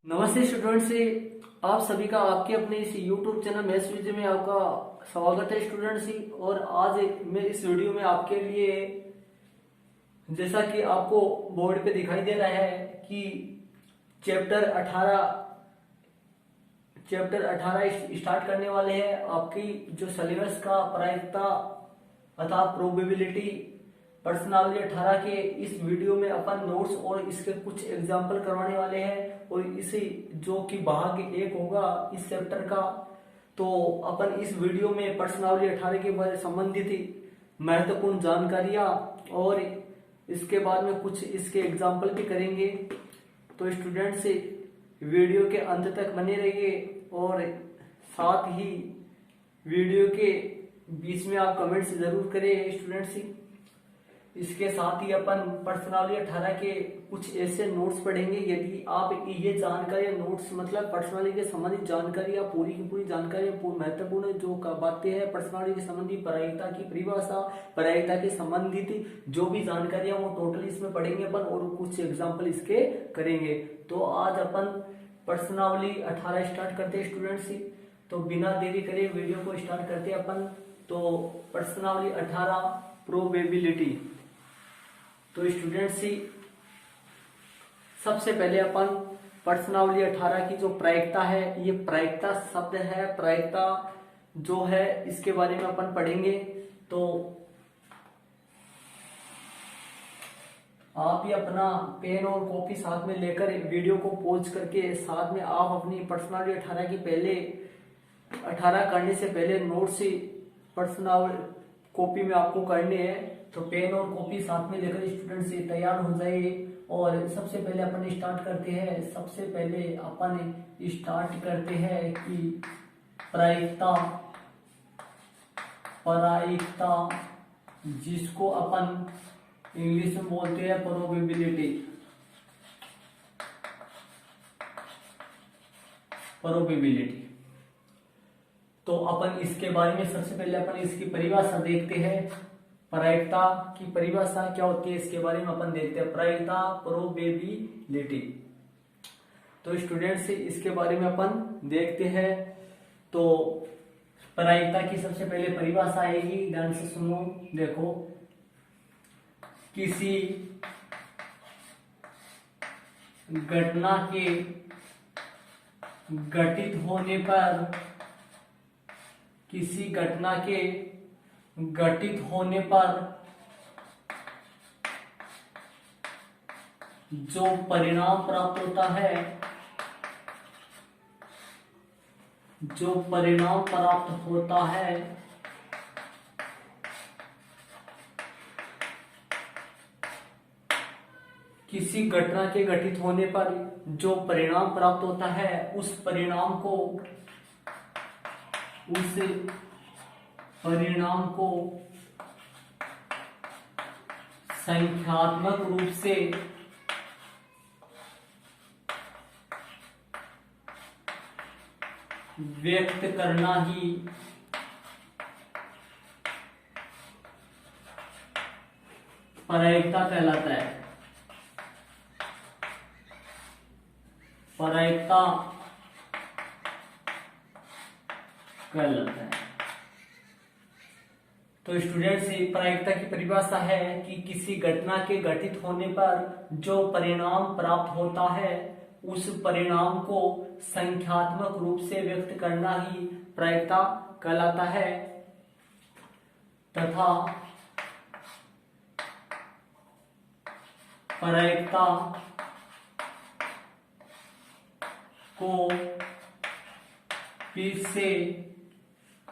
नमस्ते स्टूडेंट्स से आप सभी का आपके अपने इस YouTube चैनल मैथ्स वीडियो में आपका स्वागत है स्टूडेंट्स ही। और आज मैं इस वीडियो में आपके लिए, जैसा कि आपको बोर्ड पे दिखाई दे रहा है कि चैप्टर 18 स्टार्ट करने वाले हैं। आपकी जो सिलेबस का प्रायिकता अथवा प्रोबेबिलिटी पर्सनालिटी 18 के इस वीडियो में अपन नोट्स और इसके कुछ एग्जाम्पल करवाने वाले हैं। और इसी जो कि भाग 1 होगा इस चैप्टर का, तो अपन इस वीडियो में पर्सनालिटी 18 के बारे संबंधित महत्वपूर्ण जानकारियां और इसके बाद में कुछ इसके एग्जाम्पल भी करेंगे। तो स्टूडेंट्स वीडियो के अंत तक बने रहिए और साथ ही वीडियो के बीच में आप कमेंट्स जरूर करें स्टूडेंट्स। इसके साथ ही अपन पर्सनालिटी 18 के कुछ ऐसे नोट्स पढ़ेंगे। यदि आप ये जानकारी नोट्स मतलब पर्सनालिटी के संबंधित जानकारी पूरी की पूरी जानकारी महत्वपूर्ण जो बातें हैं पर्सनालिटी के संबंधी, प्रायिकता की परिभाषा, प्रायिकता के संबंधित जो भी जानकारी है वो टोटल इसमें पढ़ेंगे अपन और कुछ एग्जाम्पल इसके करेंगे। तो आज अपन पर्सनालिटी 18 स्टार्ट करते हैं स्टूडेंट्स। तो बिना देरी करे वीडियो को स्टार्ट करते हैं अपन। तो पर्सनालिटी 18 प्रोबेबिलिटी। तो स्टूडेंट्स सबसे पहले अपन पर्सनालिटी 18 की जो प्रायिकता है, ये प्रायिकता शब्द है, प्रायिकता जो है इसके बारे में अपन पढ़ेंगे। तो आप भी अपना पेन और कॉपी साथ में लेकर वीडियो को पॉज करके साथ में आप अपनी पर्सनालिटी 18 की पहले 18 करने से पहले नोट्स पर्सनल कॉपी में आपको करने हैं। तो पेन और कॉपी साथ में लेकर स्टूडेंट से तैयार हो जाइए। और सबसे पहले अपन स्टार्ट करते हैं। सबसे पहले अपन स्टार्ट करते हैं कि प्रायिकता, जिसको अपन इंग्लिश में बोलते हैं प्रोबेबिलिटी। तो अपन इसके बारे में सबसे पहले अपन इसकी परिभाषा देखते हैं। प्रायिकता की परिभाषा क्या होती है इसके बारे में अपन देखते हैं। प्रायिकता, प्रोबेबिलिटी। तो स्टूडेंट्स इसके बारे में अपन देखते हैं। तो प्रायिकता की सबसे पहले परिभाषा आएगी, ध्यान से सुनो। देखो, किसी घटना के घटित होने पर, किसी घटना के घटित होने पर जो परिणाम प्राप्त होता है, जो परिणाम प्राप्त होता है किसी घटना के घटित होने पर जो परिणाम प्राप्त होता है उस परिणाम को संख्यात्मक रूप से व्यक्त करना ही प्रायिकता कहलाता है। प्रायिकता कहलाता है। तो स्टूडेंट्स प्रायिकता की परिभाषा है कि किसी घटना के घटित होने पर जो परिणाम प्राप्त होता है उस परिणाम को संख्यात्मक रूप से व्यक्त करना ही प्रायिकता कहलाता है। तथा प्रायिकता को फिर से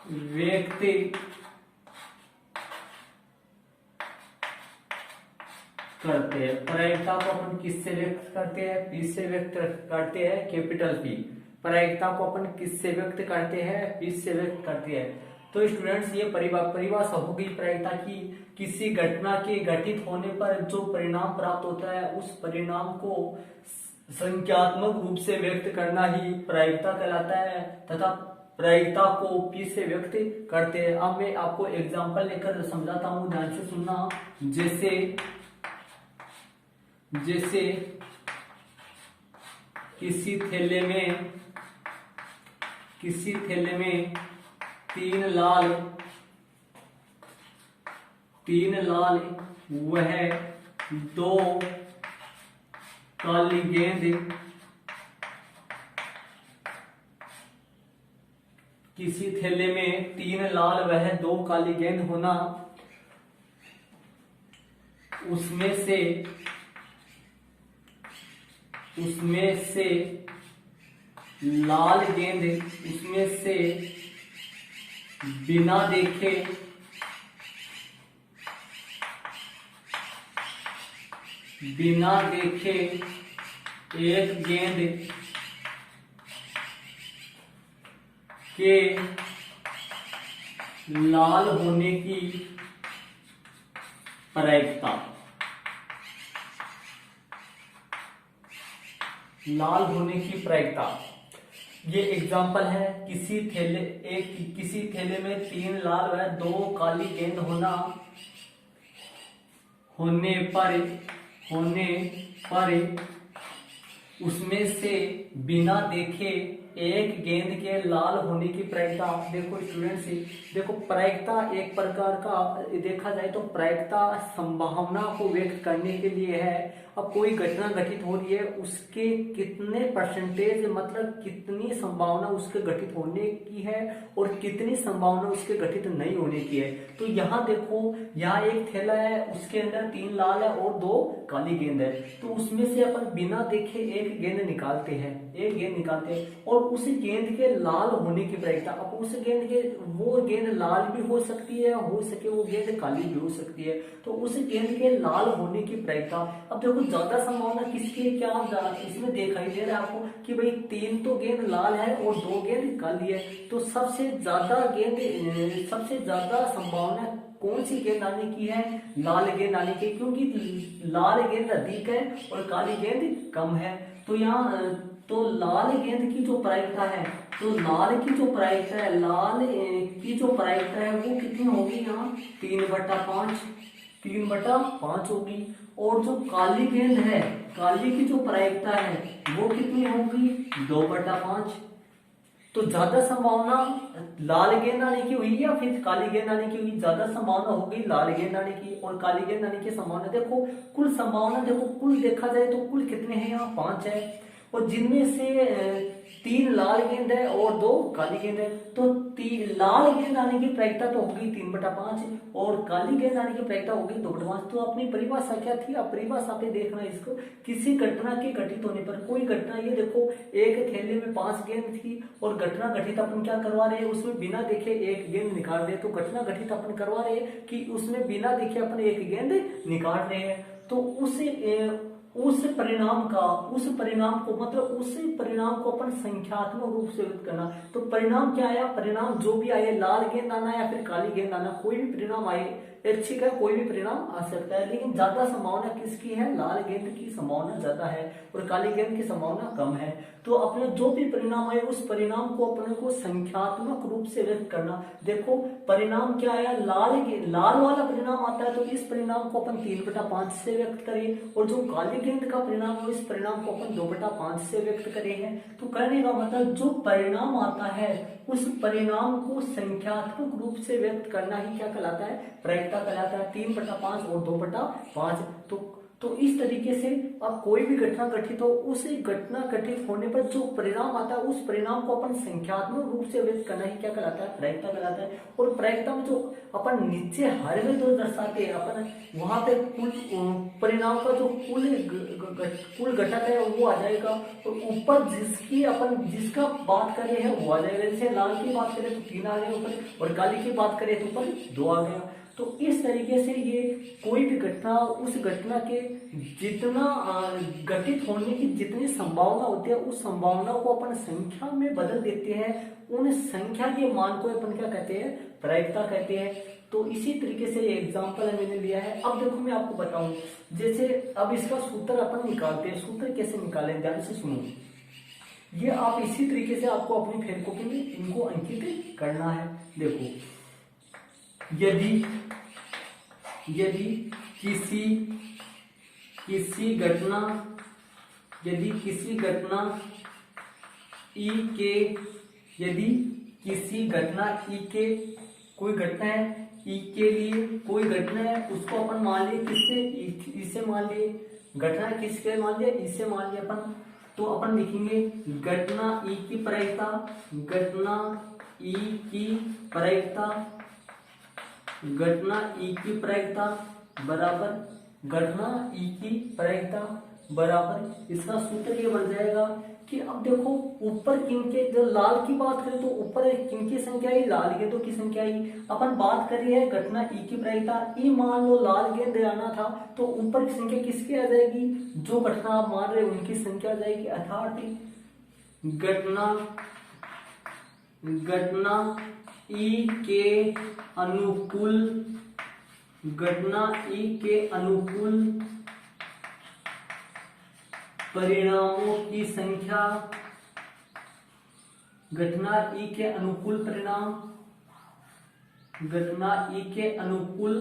व्यक्त करते हैं। प्रायिकता को अपन किससे व्यक्त करते हैं? पी से व्यक्त करते हैं, कैपिटल पी। प्रायिकता को अपन किससे व्यक्त करते हैं? पी से व्यक्त करते हैं। तो स्टूडेंट्स ये परिभाषा हो गई प्रायिकता की। किसी घटना के घटित होने पर जो परिणाम प्राप्त होता है उस परिणाम को संख्यात्मक रूप से व्यक्त करना ही प्रायिकता कहलाता है। तथा प्रायिकता को पी से व्यक्त करते हैं। अब मैं आपको एग्जांपल लेकर समझाता हूं, ध्यान से सुनना। जैसे किसी थैले में तीन लाल वह दो काली गेंद, किसी थैले में तीन लाल वह दो काली गेंद होना, उसमें से लाल गेंद, उसमें से बिना देखे एक गेंद के लाल होने की प्रायिकता, ये एग्जाम्पल है। किसी थैले में तीन लाल व दो काली गेंद होने पर उसमें से बिना देखे एक गेंद के लाल होने की प्रायिकता। देखो स्टूडेंट्स, देखो प्रायिकता एक प्रकार का देखा जाए तो प्रायिकता संभावना को व्यक्त करने के लिए है। अब कोई घटना घटित हो रही है, उसके कितने परसेंटेज मतलब कितनी संभावना उसके घटित होने की है और कितनी संभावना उसके घटित नहीं होने की है। तो यहाँ देखो, यहाँ एक थैला है, उसके अंदर तीन लाल है और दो काली गेंद है। तो उसमें से अपन बिना देखे एक गेंद निकालते हैं और उस गेंद के लाल होने की प्रायिकता। अब उस गेंद के वो गेंद लाल भी हो सकती है, हो सके वो गेंद काली भी हो सकती है। तो उस गेंद के लाल होने की प्रायिकता। अब देखो ज्यादा संभावना किसकी है, क्या इसमें दिखाई दे रहा है आपको कि भाई तीन तो गेंद लाल है और दो गेंद काली है। तो सबसे ज्यादा संभावना कौन सी गेंद आने की है, लाल गेंद आने की, क्योंकि लाल गेंद अधिक है और काली गेंद कम है। तो यहाँ तो लाल गेंद की जो प्रायिकता है, लाल की जो प्रायिकता है वो कितनी होगी, यहाँ 3/5 होगी। और जो काली गेंद है, काली की जो प्रायिकता है वो कितनी होगी, 2/5। तो ज्यादा संभावना लाल गेंद आने की हुई या फिर काली गेंद आने की हुई, ज्यादा संभावना होगी लाल गेंद आने की। और काली गेंद आने की संभावना देखो, कुल संभावना देखो, कुल देखा जाए तो कुल कितने हैं, यहाँ 5 है। और जिनमें से 3 लाल गेंद है और 2 काली गेंद है। तो लाल गेंद आने की प्रायिकता तो होगी 3/5 और काली गेंद आने की प्रायिकता होगी 2/5। तो अपनी परिभाषा क्या थी, अब परिभाषा पे देखना इसको। किसी घटना के घटित होने पर, कोई घटना, ये देखो एक थैले में 5 गेंद थी और घटना घटित अपन क्या करवा रहे हैं, उसमें बिना देखे एक गेंद निकाल रहे हैं। तो घटना घटित अपन करवा रहे हैं कि उसमें बिना देखे अपन एक गेंद निकाल रहे हैं। तो उस परिणाम को अपन संख्यात्मक रूप से व्यक्त करना। तो परिणाम क्या आया, परिणाम जो भी आए, लाल गेंद आना या फिर काली गेंद आना, कोई भी परिणाम आए, ऐच्छिक है, कोई भी परिणाम आ सकता है। लेकिन ज्यादा संभावना किसकी है, लाल गेंद की संभावना ज्यादा है और काली गेंद की संभावना कम है। तो अपने जो भी परिणाम आए उस परिणाम को अपने को संख्यात्मक रूप से व्यक्त करना। देखो परिणाम क्या आया, लाल वाला परिणाम आता है तो इस परिणाम को अपन 3/5 से व्यक्त करें, और जो काली गेंद का परिणाम है इस परिणाम को अपन 2/5 से व्यक्त करेंगे। तो कहने का मतलब जो परिणाम आता है उस परिणाम को संख्यात्मक रूप से व्यक्त करना ही क्या कहलाता है, प्रायिकता कहलाता है। 3/5 और 2/5। तो इस तरीके से अब कोई भी घटना घटित हो, उस घटना घटित होने पर जो परिणाम आता है उस परिणाम को अपन संख्यात्मक रूप से व्यक्त करना ही क्या कहलाता है, प्रायिकता कहलाता है। और प्रायिकता में जो अपन नीचे हर में जो दर्शाते हैं अपन, वहां पे कुल परिणाम का जो कुल घटक है वो आ जाएगा, और ऊपर जिसका बात कर रहे हैं वो आ जाएगा। जैसे लाल की बात करें तो 3 आ गए ऊपर, और काली की बात करें तो ऊपर 2 आ गया। तो इस तरीके से ये कोई भी घटना, उस घटना के जितना घटित होने की जितनी संभावना होती है उस संभावना को अपन संख्या में बदल देते हैं। उन संख्या के मान को अपन क्या कहते हैं, प्रायिकता कहते हैं। तो इसी तरीके से ये एग्जांपल मैंने लिया है। अब देखो मैं आपको बताऊं, जैसे अब इसका सूत्र अपन निकालते हैं। सूत्र कैसे निकालें, ध्यान से सुनो। ये आप इसी तरीके से आपको अपनी फेर कॉपी में इनको अंकित करना है। देखो, यदि किसी घटना यदि किसी घटना ई के, यदि किसी घटना ई के, कोई घटना है ई के लिए, कोई घटना है उसको अपन मान लिए किससे, इसे मान लिए, घटना किसके मान लिया, इसे मान लिया अपन। तो अपन लिखेंगे घटना ई की प्रायिकता, घटना ई की प्रायिकता, घटना ई की प्रायिकता बराबर घटना ई की प्रायिकता बराबर, इसका सूत्र ये बन जाएगा कि अब देखो ऊपर किनके, जो लाल की बात करें तो ऊपर किनकी संख्या आई, लाल गेंदों की संख्या आई। अपन बात कर रहे हैं घटना ई की प्रायिकता, ई मान लो लाल गेंद आना था तो ऊपर की संख्या किसकी आ जाएगी, जो घटना आप मान रहे उनकी संख्या आ जाएगी, अर्थात घटना ई के अनुकूल, घटना ई के अनुकूल परिणामों की संख्या, घटना ई के अनुकूल परिणाम, घटना ई के अनुकूल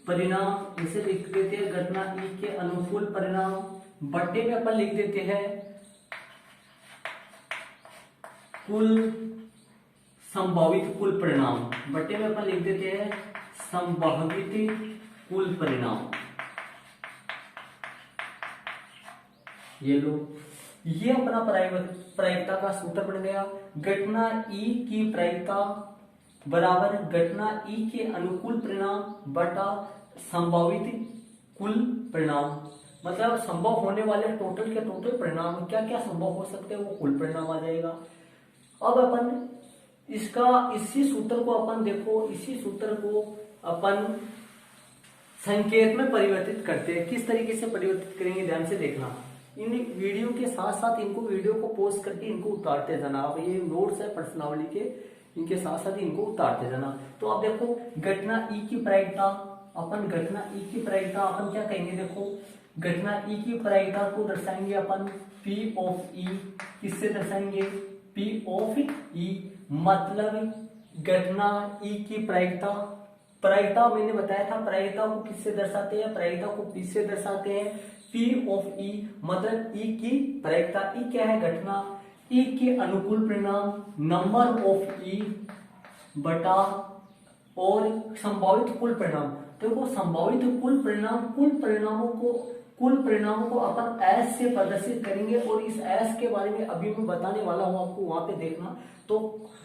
परिणाम इसे लिख देते हैं घटना ई के अनुकूल परिणाम, बट्टे में अपन लिख देते हैं कुल संभावित कुल परिणाम, बट्टे में अपन लिख देते हैं संभावित कुल परिणाम। ये लो, ये अपना प्रायिकता का सूत्र बन गया। घटना ई की प्रायिकता बराबर घटना ई के अनुकूल परिणाम बटा संभावित कुल परिणाम, मतलब संभव होने वाले टोटल के टोटल परिणाम, क्या क्या संभव हो सकते हैं वो कुल परिणाम आ जाएगा। अब अपन इसका, इसी सूत्र को अपन देखो, इसी सूत्र को अपन संकेत में परिवर्तित करते हैं। किस तरीके से परिवर्तित करेंगे ध्यान से देखना, इन वीडियो के साथ साथ इनको, वीडियो को पॉज करके इनको उतारते जाना। अब ये नोट्स है प्रश्नावली के, इनके साथ साथ इनको उतारते जाना। तो अब देखो घटना ई की प्रायिकता, अपन घटना ई की प्रायिकता अपन क्या कहेंगे, देखो घटना ई की प्रायिकता को दर्शाएंगे अपन पी ऑफ ई, किससे दर्शाएंगे, पी ऑफ ई, मतलब घटना ई की प्रायिकता, प्रायिकता मैंने बताया था प्रायिकता को किससे दर्शाते हैं, प्रायिकता को पी से दर्शाते हैं, P ऑफ E मतलब E की प्रायिकता, E क्या है, घटना, E के अनुकूल परिणाम नंबर ऑफ E बटा और संभावित कुल परिणाम। देखो संभावित कुल परिणाम, कुल परिणामों को अपन S से प्रदर्शित करेंगे और इस S के बारे में अभी मैं बताने वाला हूं आपको, वहां पे देखना। तो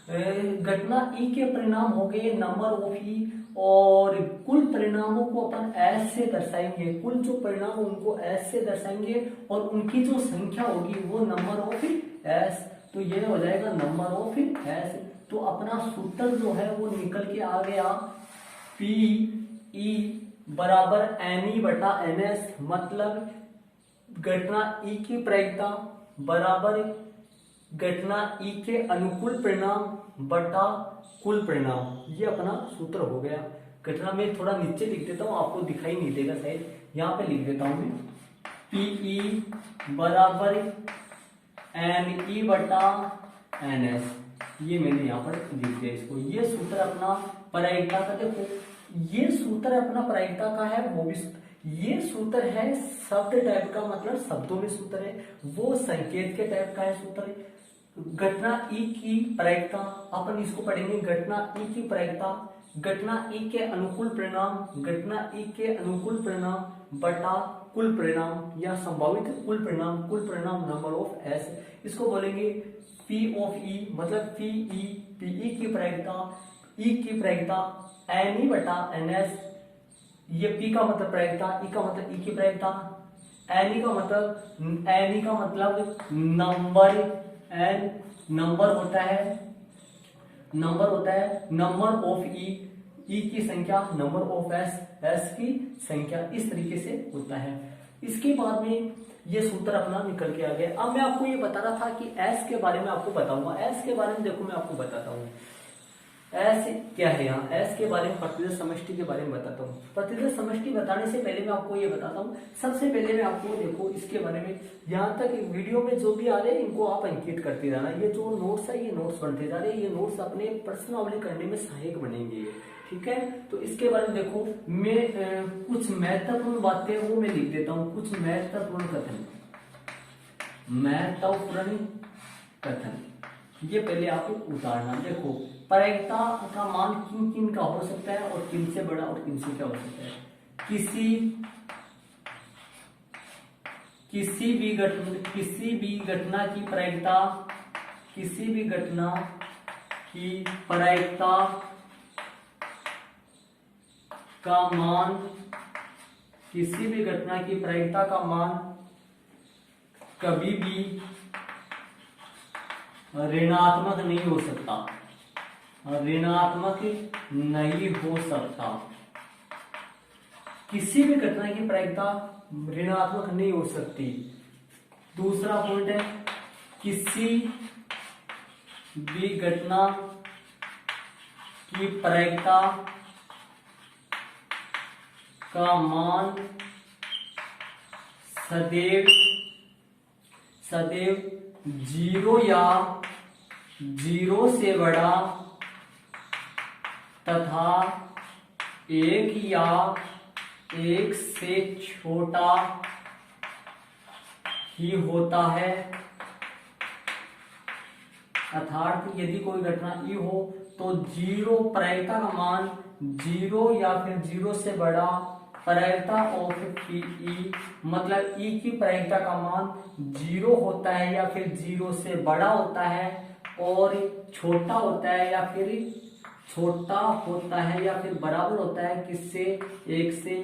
घटना E के परिणाम हो गए नंबर ऑफ E और कुल परिणामों को अपन S से दर्शाएंगे, कुल जो परिणाम उनको S से दर्शाएंगे और उनकी जो संख्या होगी वो नंबर ऑफ S, तो ये हो जाएगा नंबर ऑफ S। तो अपना सूत्र जो है वो निकल के आ गया PE बराबर NE बटा NS, मतलब घटना E की प्रायिकता बराबर घटना E के अनुकूल परिणाम बटा कुल परिणाम, ये अपना सूत्र हो गया। घटना में थोड़ा नीचे लिख देता हूं, आपको दिखाई नहीं देगा शायद, यहाँ पे लिख देता हूं मैं PE बराबर NE बटा NS, ये मैंने यहाँ पर लिख दिया इसको। ये सूत्र अपना प्रायिकता का, देखो ये सूत्र अपना प्रायिकता का है, वो भी ये सूत्र है शब्द टाइप का, मतलब शब्दों में सूत्र है, वो संकेत के टाइप का है सूत्र। घटना ई की प्रायिकता अपन इसको पढ़ेंगे, घटना ई की प्रायिकता, घटना ई के अनुकूल परिणाम, घटना ई के अनुकूल परिणाम बटा कुल परिणाम या संभावित कुल परिणाम नंबर ऑफ S, इसको बोलेंगे P ऑफ E, मतलब PE की प्रायिकता, E की प्रायिकता NE बटा NS, ये P का मतलब प्रायिकता, E का मतलब E की प्रायिकता, NE का मतलब नंबर, N नंबर होता है नंबर ऑफ E की संख्या नंबर ऑफ S की संख्या, इस तरीके से होता है। इसके बाद में ये सूत्र अपना निकल के आ गया। अब मैं आपको ये बता रहा था कि S के बारे में आपको बताऊंगा। S के बारे में देखो मैं आपको बताता हूँ S क्या है, यहाँ S के बारे में प्रतिशत समष्टि के बारे में बताता हूँ। प्रतिशत समष्टि बताने से पहले मैं आपको ये बताता हूँ, सबसे पहले मैं आपको देखो इसके बारे में, यहाँ तक वीडियो में जो भी आ रहे हैं इनको आप अंकित करते जाना। ये जो नोट्स है ये नोट्स बनते जा रहे हैं, ये नोट्स अपने प्रश्नावली करने में सहायक बनेंगे, ठीक है। तो इसके बारे में देखो मैं कुछ महत्वपूर्ण बातें वो मैं लिख देता हूँ, कुछ महत्वपूर्ण कथन, महत्वपूर्ण कथन। ये पहले आप उतारना। देखो प्रायिकता का मान किन किन का हो सकता है और किन से बड़ा और किन से क्या हो सकता है। किसी भी घटना की प्रायिकता, किसी भी घटना की प्रायिकता का मान, किसी भी घटना की प्रायिकता का मान कभी भी ऋणात्मक नहीं हो सकता, ऋणात्मक नहीं हो सकता। किसी भी घटना की प्रायिकता ऋणात्मक नहीं हो सकती। दूसरा पॉइंट है, किसी भी घटना की प्रायिकता का मान सदैव जीरो या जीरो से बड़ा तथा एक या एक से छोटा ही होता है। अर्थात यदि कोई घटना ई हो तो जीरो प्रायिकता का मान जीरो या फिर जीरो से बड़ा, प्रायिकता ऑफ पीई मतलब ई की प्रायिकता का मान जीरो होता है या फिर जीरो से बड़ा होता है और छोटा होता है या फिर बराबर होता है किससे, एक से।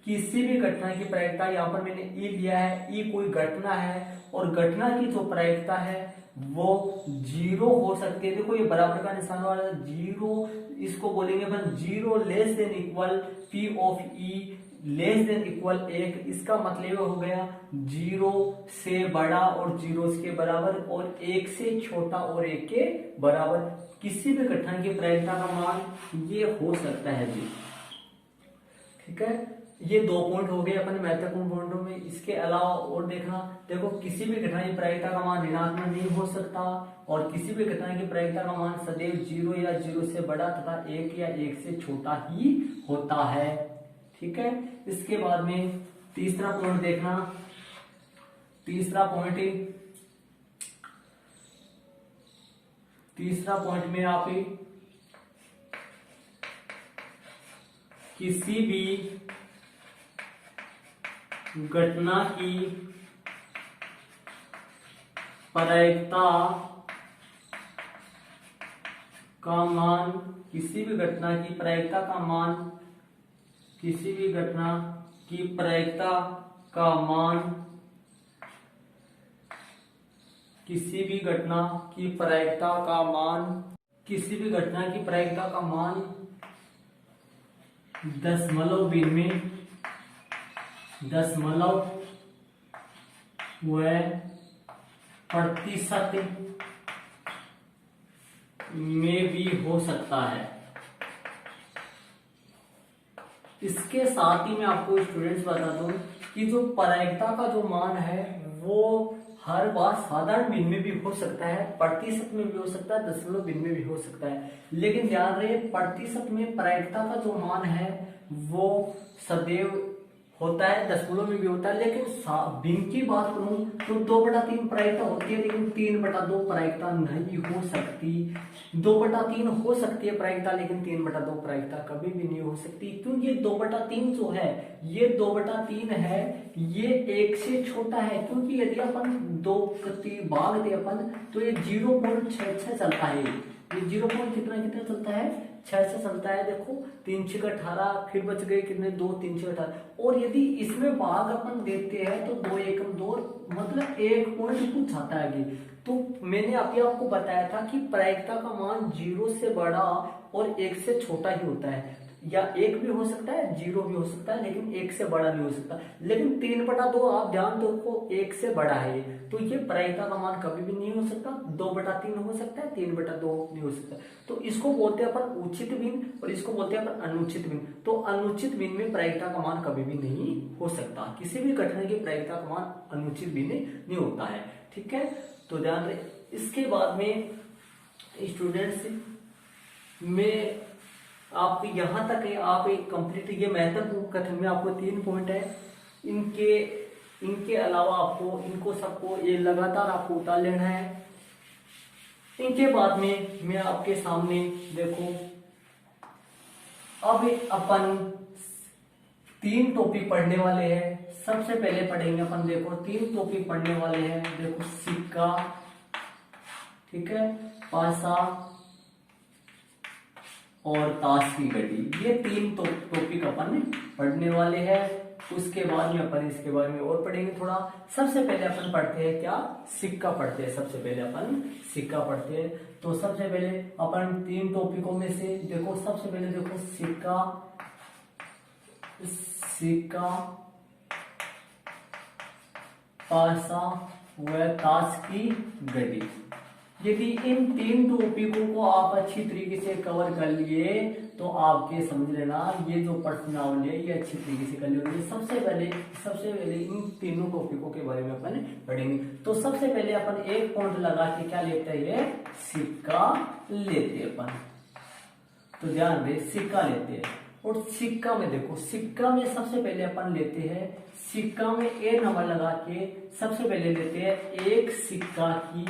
किसी भी घटना की प्रायिकता, यहाँ पर मैंने ई लिया है, ई कोई घटना है और घटना की जो प्रायिकता है वो जीरो हो सकती है। देखो ये बराबर का निशान वाला जीरो, इसको बोलेंगे अपन zero less than equal P of E less than equal एक। इसका मतलब हो गया जीरो से बड़ा और जीरो के बराबर और एक से छोटा और एक के बराबर किसी भी घटना की प्रायिकता का मान ये हो सकता है जी। ठीक है, ये दो पॉइंट हो गए अपने महत्वपूर्ण पॉइंटों में। इसके अलावा और देखना, देखो किसी भी घटना की प्रायिकता का मान ऋणात्मक नहीं हो सकता और किसी भी घटना की प्रायिकता का मान सदैव जीरो या जीरो से बड़ा तथा एक या एक से छोटा ही होता है। ठीक है, इसके बाद में तीसरा पॉइंट देखना। तीसरा पॉइंट में आप किसी भी घटना की प्रायिकता का मान, किसी भी घटना की प्रायिकता का मान, किसी भी घटना की प्रायिकता का मान, किसी भी घटना की प्रायिकता का मान, किसी भी घटना की प्रायिकता का मान दशमलव व प्रतिशत में भी हो सकता है। इसके साथ ही मैं आपको स्टूडेंट्स बता दूं कि जो प्रायिकता का जो मान है वो हर बार साधारण भिन्न में भी हो सकता है, प्रतिशत में भी हो सकता है, दशमलव भिन्न में भी हो सकता है। लेकिन ध्यान रहे प्रतिशत में प्रायिकता का जो मान है वो सदैव होता है, दशमलव में भी होता है। लेकिन भिन्न की बात करूं तो 2/3 प्रायिकता होती है लेकिन 3/2 प्रायिकता नहीं हो सकती। 2/3 हो सकती है प्रायिकता लेकिन 3/2 प्रायिकता कभी भी नहीं हो सकती, क्योंकि ये 2/3 जो है, ये 2/3 है, ये एक से छोटा है। क्योंकि यदि अपन 2 भाग दे अपन तो ये 0.66 चलता है। ये 0 कितना चलता है, 6 से चलता है। देखो 3 6 18, फिर बच गए कितने, 2 3 6 18। और यदि इसमें भाग अपन देते हैं तो 2 एकम 2 मतलब 1 पॉइंट कुछ आता है आगे। तो मैंने अभी आपको बताया था कि प्रायिकता का मान 0 से बड़ा और 1 से छोटा ही होता है, या 1 भी हो सकता है, 0 भी हो सकता है, लेकिन 1 से बड़ा नहीं हो सकता। लेकिन 3/2 आप ध्यान दो, 1 से बड़ा है, तो ये प्रायिकता का मान कभी भी नहीं हो सकता। 2/3 हो सकता है, 3/2 नहीं हो सकता। तो इसको बोलते हैं अपन उचित भिन्न और इसको बोलते हैं अपन अनुचित भिन्न। तो अनुचित भिन्न में प्रायिकता का मान कभी भी नहीं हो सकता। किसी भी घटना की प्रायिकता का मान अनुचित भिन्न नहीं होता है। ठीक है, तो ध्यान रहे। इसके बाद में स्टूडेंट्स में आप यहाँ तक है, आप एक कंप्लीट, ये महत्वपूर्ण कथन में आपको 3 पॉइंट है, इनके इनके अलावा आपको इनको सबको ये लगातार आपको उतार लेना है। इनके बाद में मैं आपके सामने देखो, अब अपन 3 टॉपिक पढ़ने वाले हैं। सबसे पहले पढ़ेंगे अपन, देखो 3 टॉपिक पढ़ने वाले हैं। देखो सिक्का, ठीक है, पासा और ताश की घड़ी, ये 3 टॉपिक अपन पढ़ने वाले हैं। उसके बाद में अपन इसके बारे में और पढ़ेंगे थोड़ा। सबसे पहले अपन पढ़ते हैं क्या, सिक्का पढ़ते हैं। सबसे पहले अपन सिक्का पढ़ते हैं। तो सबसे पहले अपन 3 टॉपिकों में से देखो, सबसे पहले देखो सिक्का, सिक्का, पासा व ताश की घड़ी। यदि इन 3 टॉपिकों को आप अच्छी तरीके से कवर कर लिए तो आपके समझ लेना ये जो प्रश्नावली है ये अच्छी तरीके से कर लेंगे। सबसे पहले इन तीनों टॉपिकों के बारे में अपन पढ़ेंगे। तो सबसे पहले अपन एक पॉइंट लगा के क्या लेते हैं, ये सिक्का लेते हैं अपन। तो ध्यान दे, सिक्का लेते हैं। और सिक्का में देखो, सिक्का में सबसे पहले अपन लेते हैं, सिक्का में ए नंबर लगा के सबसे पहले लेते हैं एक सिक्का की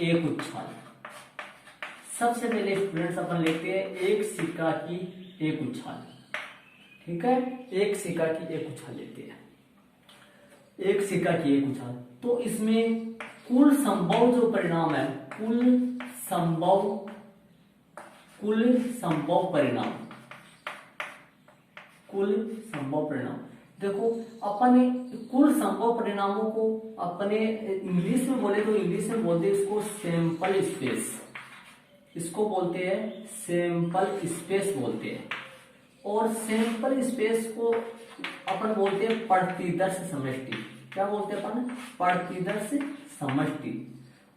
एक उछाल। सबसे पहले स्टूडेंट्स अपन लेते हैं एक सिक्का की एक उछाल, ठीक है, एक सिक्का की एक उछाल लेते हैं, एक सिक्का की एक उछाल। तो इसमें कुल संभव जो परिणाम है, कुल संभव परिणाम देखो, अपने कुल संभव परिणामों को अपने इंग्लिश में बोले तो इंग्लिश में बोलते हैं इसको सैंपल स्पेस, इसको बोलते हैं सैंपल स्पेस बोलते हैं। और सैंपल स्पेस को अपन बोलते हैं प्रतिदर्श समष्टि। क्या बोलते हैं अपन, प्रतिदर्श समष्टि।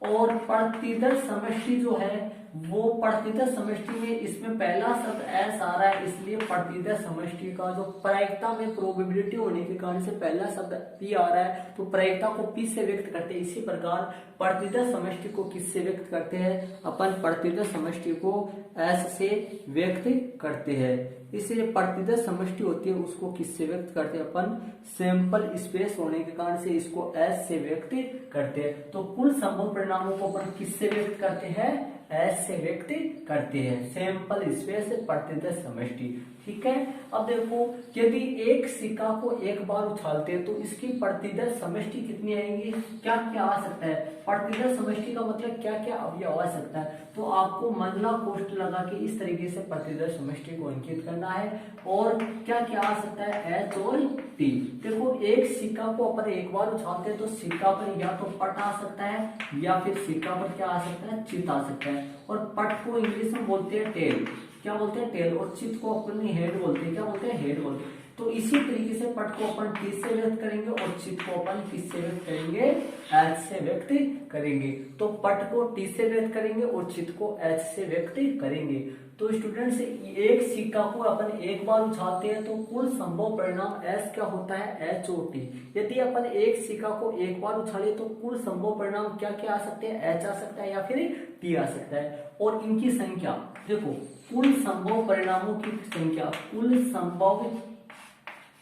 और प्रतिदर्श समष्टि जो है वो प्रतिदर्श समष्टि में इसमें पहला शब्द एस आ रहा है, इसलिए प्रतिदर्श समष्टि का जो प्रायिकता में प्रोबेबिलिटी होने के कारण से पहला शब्द पी आ रहा है, तो प्रायिकता को पी से व्यक्त करते हैं। इसी प्रकार प्रतिदर्श समष्टि को किससे व्यक्त करते हैं, अपन प्रतिदर्श समष्टि को एस से व्यक्त करते हैं। इसलिए प्रतिदर्श समष्टि होती है उसको किससे व्यक्त करते हैं, अपन सैंपल स्पेस होने के कारण से इसको एस से व्यक्त करते हैं। तो कुल संभव परिणामों को अपन किससे व्यक्त करते हैं, एस से व्यक्त करते हैं, सैंपल स्पेस प्रतिदर्श समष्टि, ठीक है। अब देखो, यदि एक सिक्का को एक बार उछालते हैं तो इसकी प्रतिदर्श समष्टि कितनी आएंगी, क्या क्या आ सकता है, प्रतिदर्श समष्टि का मतलब क्या क्या अवयव आ सकता है। तो आपको मंडला कोष्ठ लगा के इस तरीके से प्रतिदर्श समष्टि को अंकित करना है। और क्या क्या आ सकता है, एच और टी। देखो, एक सिक्का को अपन एक बार उछालते हैं तो सिक्का पर या तो पट आ सकता है या फिर सिक्का पर क्या आ सकता है, चित आ सकता है। और पट को इंग्लिश में बोलते हैं टेल, क्या बोलते हैं, टेल। और चित को अपन हेड बोलते हैं, क्या बोलते हैं, हेड बोलते हैं। तो इसी तरीके से पट को अपन टी से व्यक्त करेंगे और चित को अपन किससे व्यक्त करेंगे, एच से व्यक्त करेंगे। तो पट को टी से व्यक्त करेंगे और चित को एच से व्यक्त करेंगे। तो स्टूडेंट्स, एक सिक्का को अपन एक बार उछालते हैं तो कुल संभव परिणाम एस क्या होता है, एच ओ टी। यदि अपन एक सिक्का को एक बार उछाले तो कुल संभव परिणाम क्या क्या आ सकते हैं, एच आ सकता है या फिर टी आ सकता है। और इनकी संख्या देखो, कुल संभव परिणामों की संख्या, कुल संभव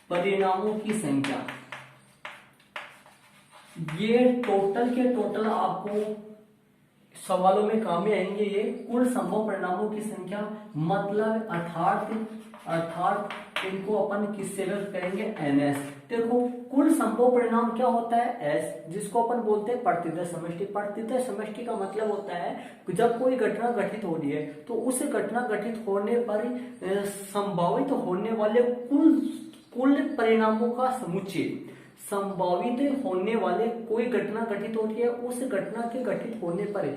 परिणामों की संख्या, ये टोटल के टोटल आपको सवालों में काम में आएंगे। ये कुल संभव परिणामों की संख्या मतलब अर्थात इनको अपन किससे व्यक्त करेंगे, एनएस। देखो, कुल संभव परिणाम क्या होता है, एस, जिसको अपन बोलते हैं प्रतिदर्श समष्टि। प्रतिदर्श समष्टि का मतलब होता है जब कोई घटना घटित हो रही है तो उस घटना घटित होने पर संभावित होने वाले कुल परिणामों का समुच्चय। संभावित होने वाले कोई घटना घटित होती है, उस घटना के घटित होने पर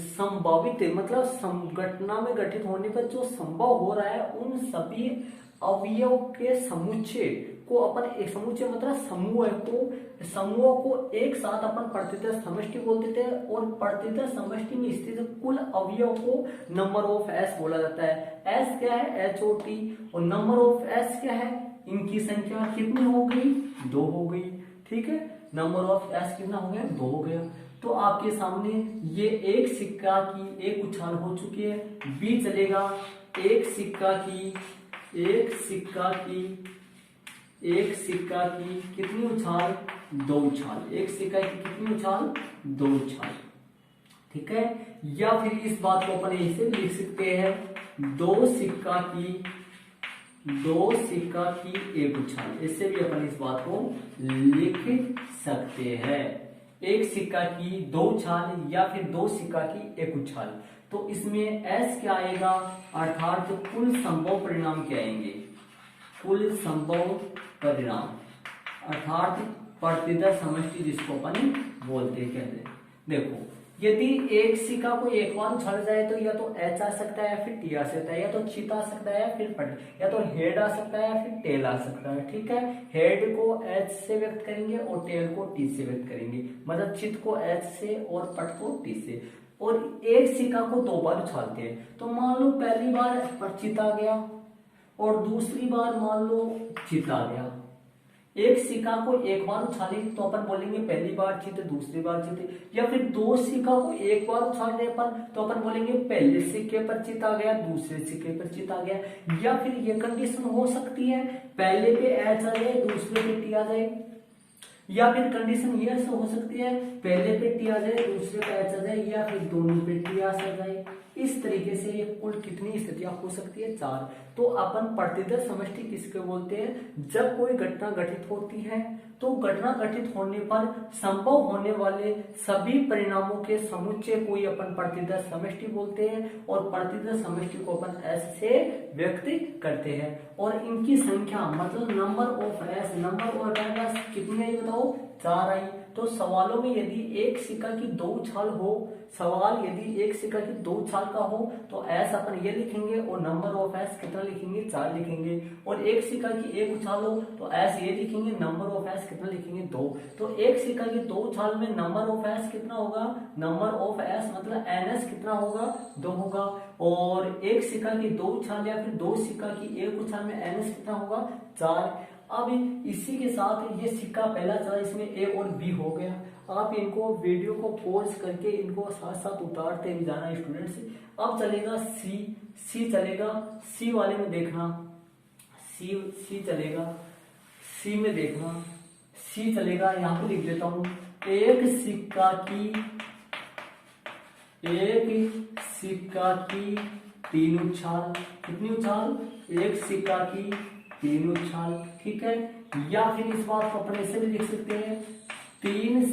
संभावित मतलब घटना में घटित होने पर जो संभव हो रहा है उन सभी अवयव के समुच्चय को अपन, एक समुच्चय मतलब समूह को एक साथ अपन प्रतिदर्श समष्टि बोलते थे। और प्रतिदर्श समष्टि में स्थित कुल अवयव को नंबर ऑफ एस बोला जाता है। एस क्या है, एच ओ टी। और नंबर ऑफ एस क्या है, इनकी संख्या कितनी हो गई, 2 हो गई, ठीक है। नंबर ऑफ एस कितना हो गया, 2 हो गया। तो आपके सामने ये एक सिक्का की एक उछाल हो चुकी है। बी चलेगा, एक सिक्का की एक सिक्का की कितनी उछाल, 2 उछाल। एक सिक्का की कितनी उछाल, 2 उछाल, ठीक है। या फिर इस बात को अपन ऐसे भी लिख सकते हैं, दो सिक्का की एक उछाल। इससे भी अपन इस बात को लिख सकते हैं, एक सिक्का की 2 उछाल या फिर 2 सिक्का की एक उछाल। तो इसमें एस क्या आएगा, अर्थात कुल संभव परिणाम क्या आएंगे, कुल संभव परिणाम, अर्थात प्रतिदर समष्टि जिसको अपन बोलते कहते हैं। देखो यदि एक सिक्का को एक बार उछाला जाए तो या तो एच आ सकता है या फिर टी आ सकता है, या तो चित आ सकता है या फिर पट, या तो हेड आ सकता है या फिर टेल आ सकता है, ठीक है। हेड को एच से व्यक्त करेंगे और टेल को टी से व्यक्त करेंगे, मतलब चित को एच से और पट को टी से। और एक सिक्का को 2 बार उछालते हैं, तो मान लो पहली बार चित आ गया और दूसरी बार मान लो चित आ गया। एक सिक्का को एक बार उछालेंगे तो अपन बोलेंगे पहली बार चित, दूसरी बार चित। या फिर 2 सिक्का को एक बार उछाल रहे अपन तो अपन बोलेंगे पहले सिक्के पर चित आ गया, दूसरे सिक्के पर चित आ गया। या फिर ये कंडीशन हो सकती है पहले पे एच आ जाए, दूसरे पे टी आ जाए। या फिर कंडीशन ये हो सकती है पहले पे टी आ जाए, दूसरे पे एच आ जाए, या फिर दोनों पे टी आ जाए। इस तरीके से ये कुल कितनी स्थितियां हो सकती है, 4। तो अपन प्रतिदर समष्टि किसके बोलते हैं, जब कोई घटना घटित होती है तो घटना घटित होने पर संभव होने वाले सभी परिणामों के समुच्चय को ही अपन प्रतिदर समष्टि बोलते हैं। और प्रतिदर समष्टि को अपन एस से व्यक्त करते हैं। और इनकी संख्या मतलब number of S, number of S कितनी आई बताओ, 4 आई। तो सवालों में यदि एक सिक्का की 2 उछाल हो, सवाल यदि एक सिक्का की 2 उछाल का हो तो एस अपन ये लिखेंगे और नंबर ऑफ एस कितना लिखेंगे, 4 लिखेंगे। और एक सिक्का की एक उछाल हो तो एस ये लिखेंगे, नंबर ऑफ एस कितना लिखेंगे, 2। तो एक सिक्का की 2 उछाल में नंबर ऑफ एस कितना होगा, नंबर ऑफ एस मतलब एनएस कितना होगा, 2 होगा। और एक सिक्का की 2 उछाल या फिर 2 सिक्का की एक उछाल में एनएस कितना होगा, 4। अब इसी के साथ ये सिक्का पहला चला, इसमें ए और बी हो गया। आप इनको वीडियो को पॉज करके इनको साथ साथ उतारते भी जाना स्टूडेंट्स। अब चलेगा सी चलेगा, सी वाले में देखना, सी चलेगा, सी में देखना, सी चलेगा। यहाँ पे लिख देता हूं, एक सिक्का की 3 उछाल, कितनी उछाल, एक सिक्का की 3 उछाल, ठीक है। या फिर इस बात को अपन ऐसे भी लिख सकते हैं, 3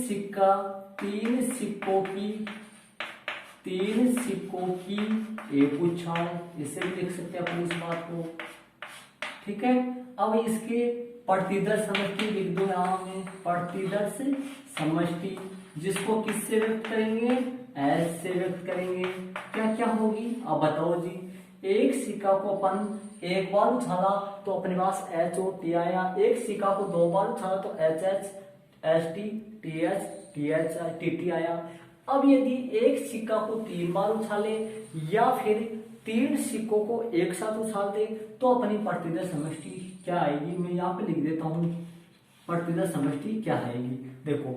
सिक्कों की एक उछाल, इसे भी लिख सकते हैं अपन इस बात को, ठीक है। अब इसके प्रतिदर समष्टि लिख दो यहां में, प्रतिदर समष्टि जिसको किससे व्यक्त करेंगे, एस से व्यक्त करेंगे। क्या क्या होगी अब बताओ जी। एक सिक्का को अपन एक बार उछाला तो अपने पास एच और टी आया, एक सिक्का को 2 बार उछाला तो H H, H T, T H, T H, T T आया। अब यदि एक सिक्का को 3 बार उछाले या फिर 3 सिक्कों को एक साथ उछाल दे तो अपनी प्रतिदर समष्टि क्या आएगी, मैं यहाँ पे लिख देता हूँ प्रतिदर समष्टि क्या आएगी। देखो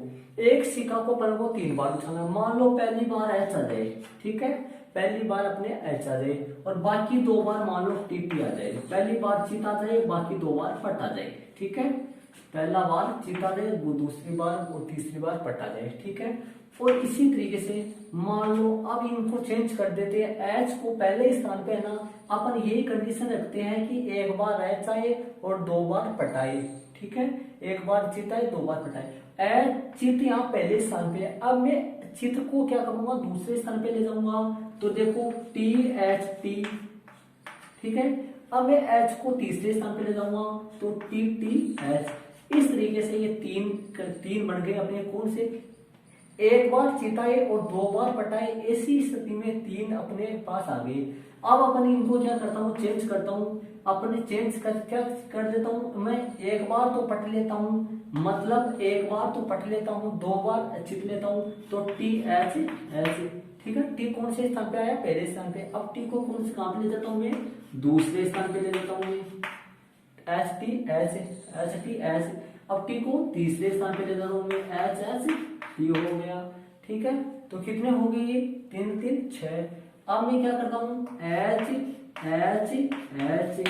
एक सिक्का को अपन को 3 बार उछाला, मान लो पहली बार एच आ जाए, ठीक है, पहली बार अपने एच आ जाए और बाकी 2 बार मान लो टीपी आ जाए। पहली बार चित आ जाए, बाकी 2 बार पट आ जाए, ठीक है। पहला बार चित आ जाए, दूसरी बार और तीसरी बार पट आ जाए, ठीक है। और इसी तरीके से मान लो अब इनको चेंज कर देते हैं, एच को पहले स्थान पे है ना, अपन यही कंडीशन रखते हैं कि एक बार एच आए और 2 बार पट आए, ठीक है। एक बार चित आए, 2 बार पट आए। एच चित यहाँ पहले स्थान पे है, अब मैं चित्र को क्या करूंगा, दूसरे स्थान पे ले जाऊंगा। तो देखो टी एच टी, ठीक है। अब मैं एच को तीसरे स्थान पे ले जाऊंगा तो टी टी एच। इस तरीके से ये 3 बन गए अपने कौन से, एक बार चिताए और 2 बार पटाए, ऐसी स्थिति में 3 अपने पास आ गए। अब अपन इनको क्या करता हूँ, चेंज करता हूँ, अपने चेंज कर क्या कर देता हूँ, मैं एक बार तो पट लेता हूँ, मतलब एक बार तो पट लेता हूँ, 2 बार चित लेता हूँ, तो टी एच एच, ठीक है। टी कौन से स्थान पे आया, पहले स्थान पे। अब टी को कौन से कहां पे ले जाता हूँ मैं, दूसरे स्थान पे ले जाता हूँ मैं, H T H, H T H. अब टी को तीसरे स्थान पे ले जाता हूँ मैं, एच एच टी हो गया, ठीक है। तो कितने हो गए ये, 3 3 6। अब मैं क्या करता हूँ, एच एच एच,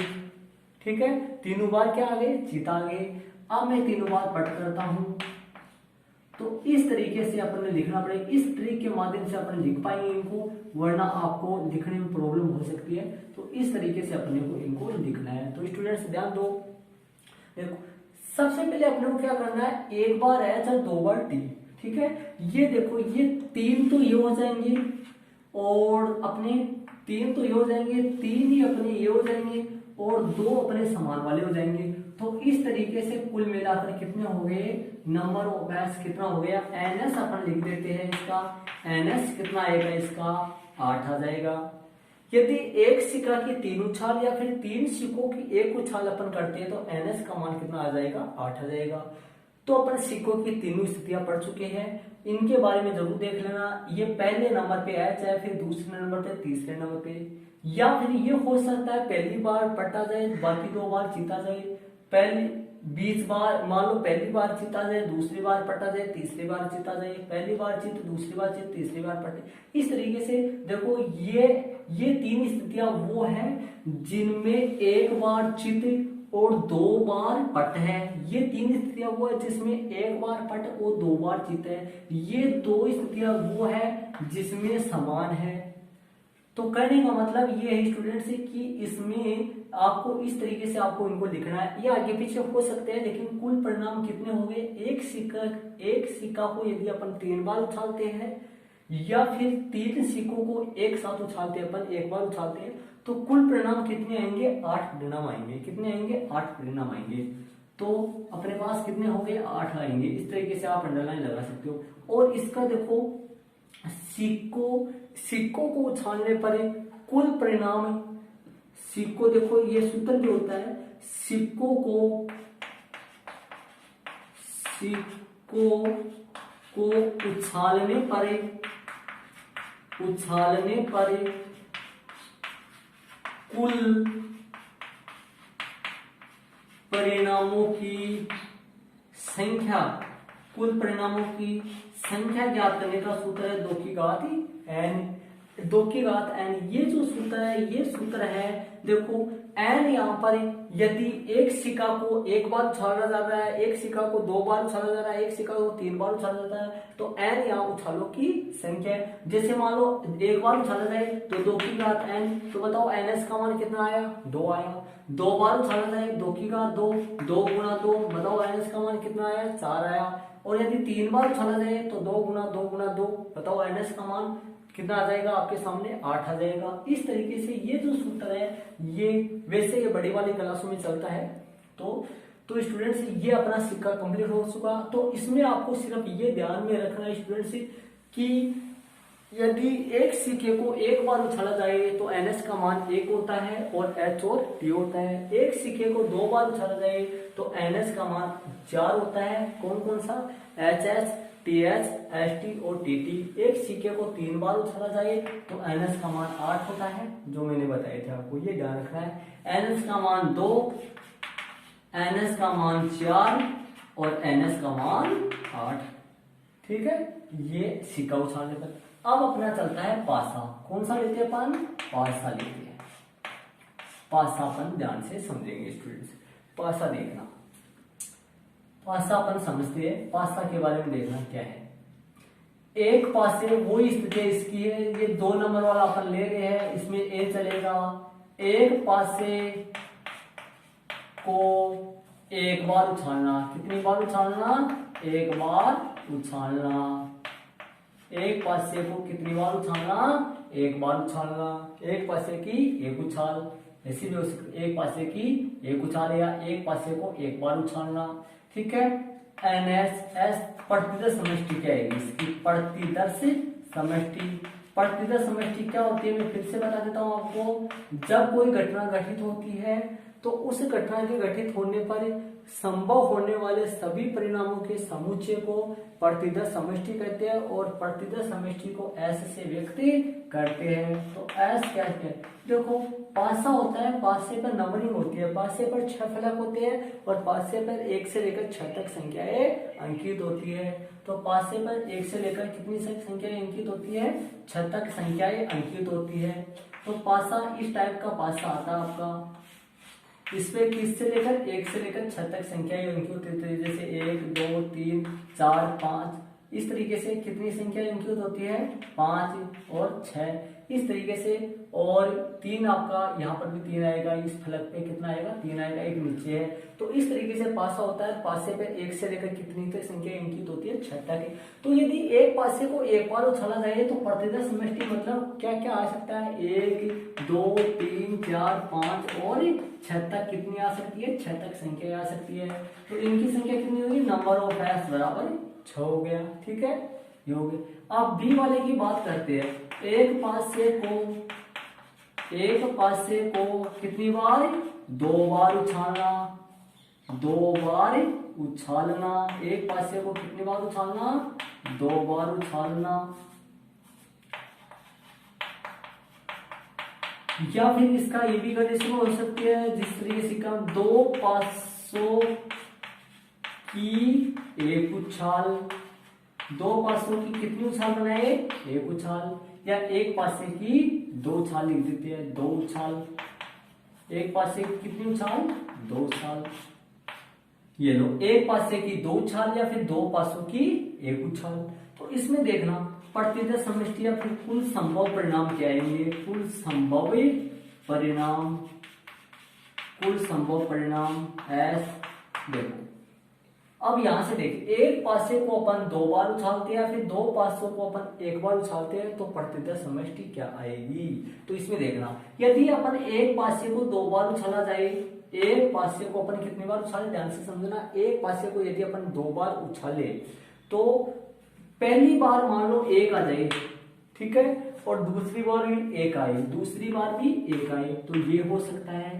ठीक है, तीनों बार क्या आ गए, चीता आ गए। अब मैं तीनों बार पट करता हूं, तो इस तरीके से अपन ने लिखना पड़ेगा। इस ट्रिक के माध्यम से अपन लिख पाएंगे इनको, वरना आपको लिखने में प्रॉब्लम हो सकती है। तो इस तरीके से अपने को इनको लिखना है। तो स्टूडेंट्स ध्यान दो, देखो सबसे पहले अपने को क्या करना है, एक बार एच और दो बार टी, ठीक है। ये देखो ये तीन तो ये हो जाएंगे और अपने तीन तो ये हो जाएंगे, तीन ही अपने ये हो जाएंगे और दो अपने समान वाले हो जाएंगे। तो इस तरीके से कुल मिलाकर कितने हो गए, नंबर ऑफ एस कितना हो गया, एनएस अपन लिख देते हैं इसका, एनएस कितना आएगा इसका 8 आ जाएगा। यदि एक सिक्का की तीन उछाल या फिर तीन सिक्कों की एक उछाल अपन करते हैं तो एनएस का मान कितना आ जाएगा, 8 आ जाएगा। तो अपन सिक्कों की तीनों स्थितियां पढ़ चुके हैं, इनके बारे में जरूर देख लेना। ये पहले नंबर पे एच है, फिर दूसरे नंबर पे, तीसरे नंबर पे, या फिर ये हो सकता है पहली बार पटा जाए, बाकी दो बार जीता जाए। पहली 20 बार मान लो, पहली बार जीता जाए, दूसरी बार पटा जाए, तीसरी बार जीता जाए, पहली बार जीत, दूसरी बार जीत, तीसरी बार पटे। इस तरीके से देखो ये तीन स्थितियां वो हैं जिनमें एक बार चित और दो बार पट है। ये तीन स्थितियां वो है जिसमें एक बार पट और दो बार चित है। ये दो स्थितियां वो है जिसमें समान है। तो कहने का मतलब ये है स्टूडेंट्स कि इसमें आपको इस तरीके से आपको इनको लिखना है। ये आगे पीछे हो सकते हैं, लेकिन कुल परिणाम कितने होंगे, एक सिक्का को यदि अपन 3 बार उछालते हैं या फिर 3 सिक्कों को एक साथ उछालते हैं, अपन एक बार उछालते हैं, तो कुल परिणाम कितने आएंगे, 8 परिणाम आएंगे। कितने आएंगे, 8 परिणाम आएंगे। तो अपने पास कितने हो गए, 8 आएंगे। इस तरीके से आप अंडरलाइन लगा सकते हो। और इसका देखो सिक्कों को उछालने पर कुल परिणाम, सिक्कों देखो ये सूत्र भी होता है, सिक्कों को उछालने पर कुल परिणामों की संख्या ज्ञात करने का सूत्र है 2 की घात n। 2 की घात n ये जो सूत्र है, ये सूत्र है देखो n। यहाँ पर यदि एक सिक्का को एक बार उछाला जा रहा है, एक सिक्का को 2 बार उछाला जा रहा है, एक सिक्का को 3 बार उछाला जाता है, तो n यहाँ उछालों की संख्या है। जैसे मान लो एक बार उछाला जाए तो 2 की घात n, तो बताओ ns का मान कितना आया, 2 आया। 2 बार उछाला जाए 2 की घात 2, 2 गुना 2, बताओ ns का मान कितना आया, 4 आया। और यदि 3 बार उछाला जाए तो 2 गुना 2 गुना 2, बताओ ns का मान कितना आ जाएगा, आपके सामने 8 आ जाएगा। इस तरीके से ये जो सूत्र है ये वैसे ये बड़ी वाली क्लासों में चलता है। तो स्टूडेंट्स ये अपना सिक्का कंप्लीट हो चुका। तो इसमें आपको सिर्फ ये ध्यान में रखना है स्टूडेंट्स कि यदि एक सिक्के को एक बार उछाला जाए तो एनएस का मान 1 होता है और एच और टी होता है। एक सिक्के को 2 बार उछाला जाए तो एनएस का मान 4 होता है। कौन कौन सा, H H, T H, S T और टी टी। एक सिक्के को 3 बार उछाला जाए तो एनएस का मान 8 होता है, जो मैंने बताए थे आपको, ये ध्यान रखना है। एनएस का मान 2, एनएस का मान 4 और एनएस का मान 8। ठीक है, ये सिक्का उछालने पर। अब अपना चलता है पासा। कौन सा लेते हैं अपन, पासा लेते हैं। पासा अपन ध्यान से समझेंगे स्टूडेंट्स। पासा देखना, पासा अपन समझते हैं, पासा के बारे में देखना क्या है। एक पासे वो स्थिति इसकी है, ये 2 नंबर वाला अपन ले रहे हैं, इसमें ए चलेगा। एक पासे को एक बार उछालना, कितनी बार उछालना, एक बार उछालना। एक पासे को कितनी बार उछालना, एक बार उछालना। एक पासे की एक उछाल, ऐसी भी हो सकती, एक पासे की एक उछाल या एक पासे को एक बार उछालना। ठीक है, एनएस प्रतिदर्श समष्टि क्या है इसकी, प्रतिदर्श समष्टि। प्रतिदर्श समष्टि क्या होती है, मैं फिर से बता देता हूं आपको। जब कोई घटना घटित होती है तो उस घटना के घटित होने पर संभव होने वाले सभी परिणामों के समुच्चय को प्रतिदर्श समष्टि कहते हैं और प्रतिदर्श समष्टि को एस से व्यक्त करते हैं। तो एस क्या है, देखो पासा होता है, पासे पर नंबरिंग होती है, पासे पर 6 फलक होते हैं और पासे पर 1 से लेकर 6 तक संख्याएं अंकित होती है। तो पासे पर 1 से लेकर कितनी संख्याएं अंकित होती है, 6 तक संख्याएं अंकित होती है। तो पासा इस टाइप का पासा आता है आपका। इसमें किस से लेकर 1 से लेकर 6 तक संख्याएं अंकित होती है, जैसे 1 2 3 4 5, इस तरीके से कितनी संख्या अंकित होती है 5 और 6 इस तरीके से। और 3 आपका यहाँ पर भी 3 आएगा, इस फलक पे कितना आएगा 3 आएगा, एक नीचे है। तो इस तरीके से पासा होता है। पासे पे 1 से लेकर कितनी तक संख्या अंकित होती है 6 तक। तो यदि एक पासे को एक बार उछाला जाए तो प्रतिदर समष्टि मतलब क्या क्या आ सकता है 1 2 3 4 5 और 6 तक कितनी आ सकती है 6 तक संख्या आ सकती है। तो इनकी संख्या कितनी होगी नंबर ऑफ एस बराबर 6 हो गया। ठीक है, ये हो गया। अब बी वाले की बात करते हैं। एक पासे को कितनी बार 2 बार उछालना, 2 बार उछालना। एक पासे को कितनी बार उछालना 2 बार उछालना। या फिर इसका ये भी कंडीशन हो सकती है जिस तरीके से का 2 पासों की एक उछाल, 2 पासों की कितनी उछाल बनाए एक उछाल, या एक पासे की 2 उछाल लिख देते हैं 2 उछाल। एक पासे की कितनी उछाल 2 उछाल। ये लो एक पासे की 2 उछाल या फिर 2 पासों की एक उछाल। तो इसमें देखना प्रतिदर समष्टि या फिर कुल संभव परिणाम क्या आएंगे, कुल संभव परिणाम एस। देखो अब यहां से देखिए एक पासे को अपन 2 बार उछालते हैं या फिर 2 पासों को अपन 1 बार उछालते हैं तो प्रतिदर समष्टि क्या आएगी। तो इसमें देखना यदि अपन एक पासे को 2 बार उछाला जाए, एक पासे को अपन कितनी बार उछाले ध्यान से समझना। एक पासे को यदि अपन 2 बार उछाले तो पहली बार मान लो 1 आ जाए, ठीक है, और दूसरी बार भी 1 आए, दूसरी बार भी 1 आए, तो ये हो सकता है।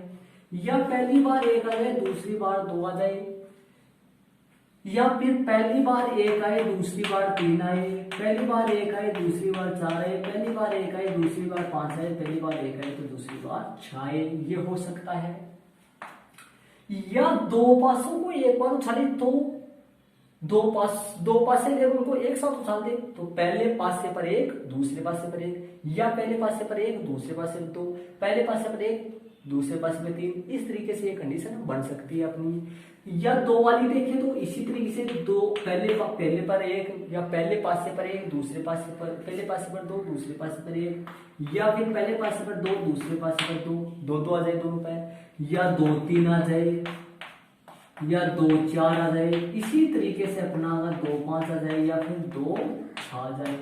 या पहली बार 1 आ जाए दूसरी बार 2 आ जाए, या फिर पहली बार 1 आए दूसरी बार 3 आए, पहली बार 1 आए दूसरी बार 4 आए, पहली बार 1 आए दूसरी बार 5 आए, पहली बार 1 आए तो दूसरी बार 6 आए, ये हो सकता है। या 2 पासों को 1 बार उछाले तो 2 पासे अगर उनको एक साथ उछाल दे तो पहले पासे पर 1 दूसरे पासे पर 1, या पहले पासे पर 1 दूसरे पासे पर 2, पहले पासे पर 1 दूसरे पासे में 3, इस तरीके से ये कंडीशन बन सकती है अपनी। या 2 वाली देखें तो इसी तरीके से 2 पहले पर 1, या पहले पासे पर 1 दूसरे पासे पर, पहले पासे पर 2 दूसरे पासे पर 1, या फिर पहले पासे पर 2 दूसरे पासे पर 2 आ जाए दोनों पर, या 2 3 आ जाए, या 2 4 आ जाए। इसी तरीके से अपना अगर 2 5 आ जाए या फिर 2 6 आ जाए।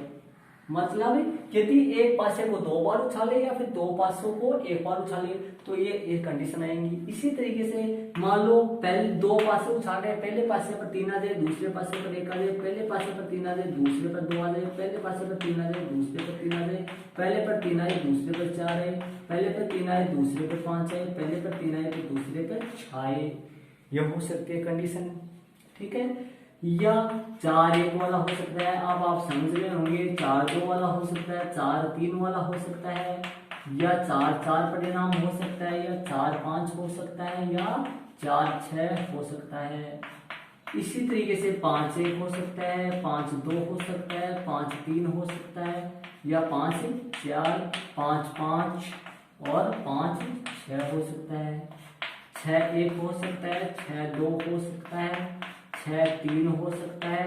मतलब यदि एक पासे को 2 बार उछाले या फिर 2 पासों को 1 बार उछाले तो ये कंडीशन आएंगी। इसी तरीके से मान लो पहले 2 पासे उछाल रहे, पहले पासे पर 3 आ जाए दूसरे पासे पर 1 आ जाए, पहले पासे पर 3 आ जाए दूसरे पर 2 आ जाए, पहले पासे पर 3 आ जाए दूसरे पर 3 आ जाए, पहले पर 3 आए दूसरे पर 4 आए, पहले पर 3 आए दूसरे पर 5 आए, पहले पर 3 आए तो दूसरे पर 6 आए। यह हो सकती है कंडीशन, ठीक है। या 4 1 वाला हो सकता है, अब आप समझ रहे होंगे। 4 2 वाला हो सकता है, 4 3 वाला हो सकता है, या 4 4 परिणाम हो सकता है, या 4 5 हो सकता है, या 4 6 हो सकता है। इसी तरीके से 5 1 हो सकता है, 5 2 हो सकता है, 5 3 हो सकता है, या 5 4 5 5 और 5 6 हो सकता है। 6 1 हो सकता है, 6 2 हो सकता है, 6 3 हो सकता है,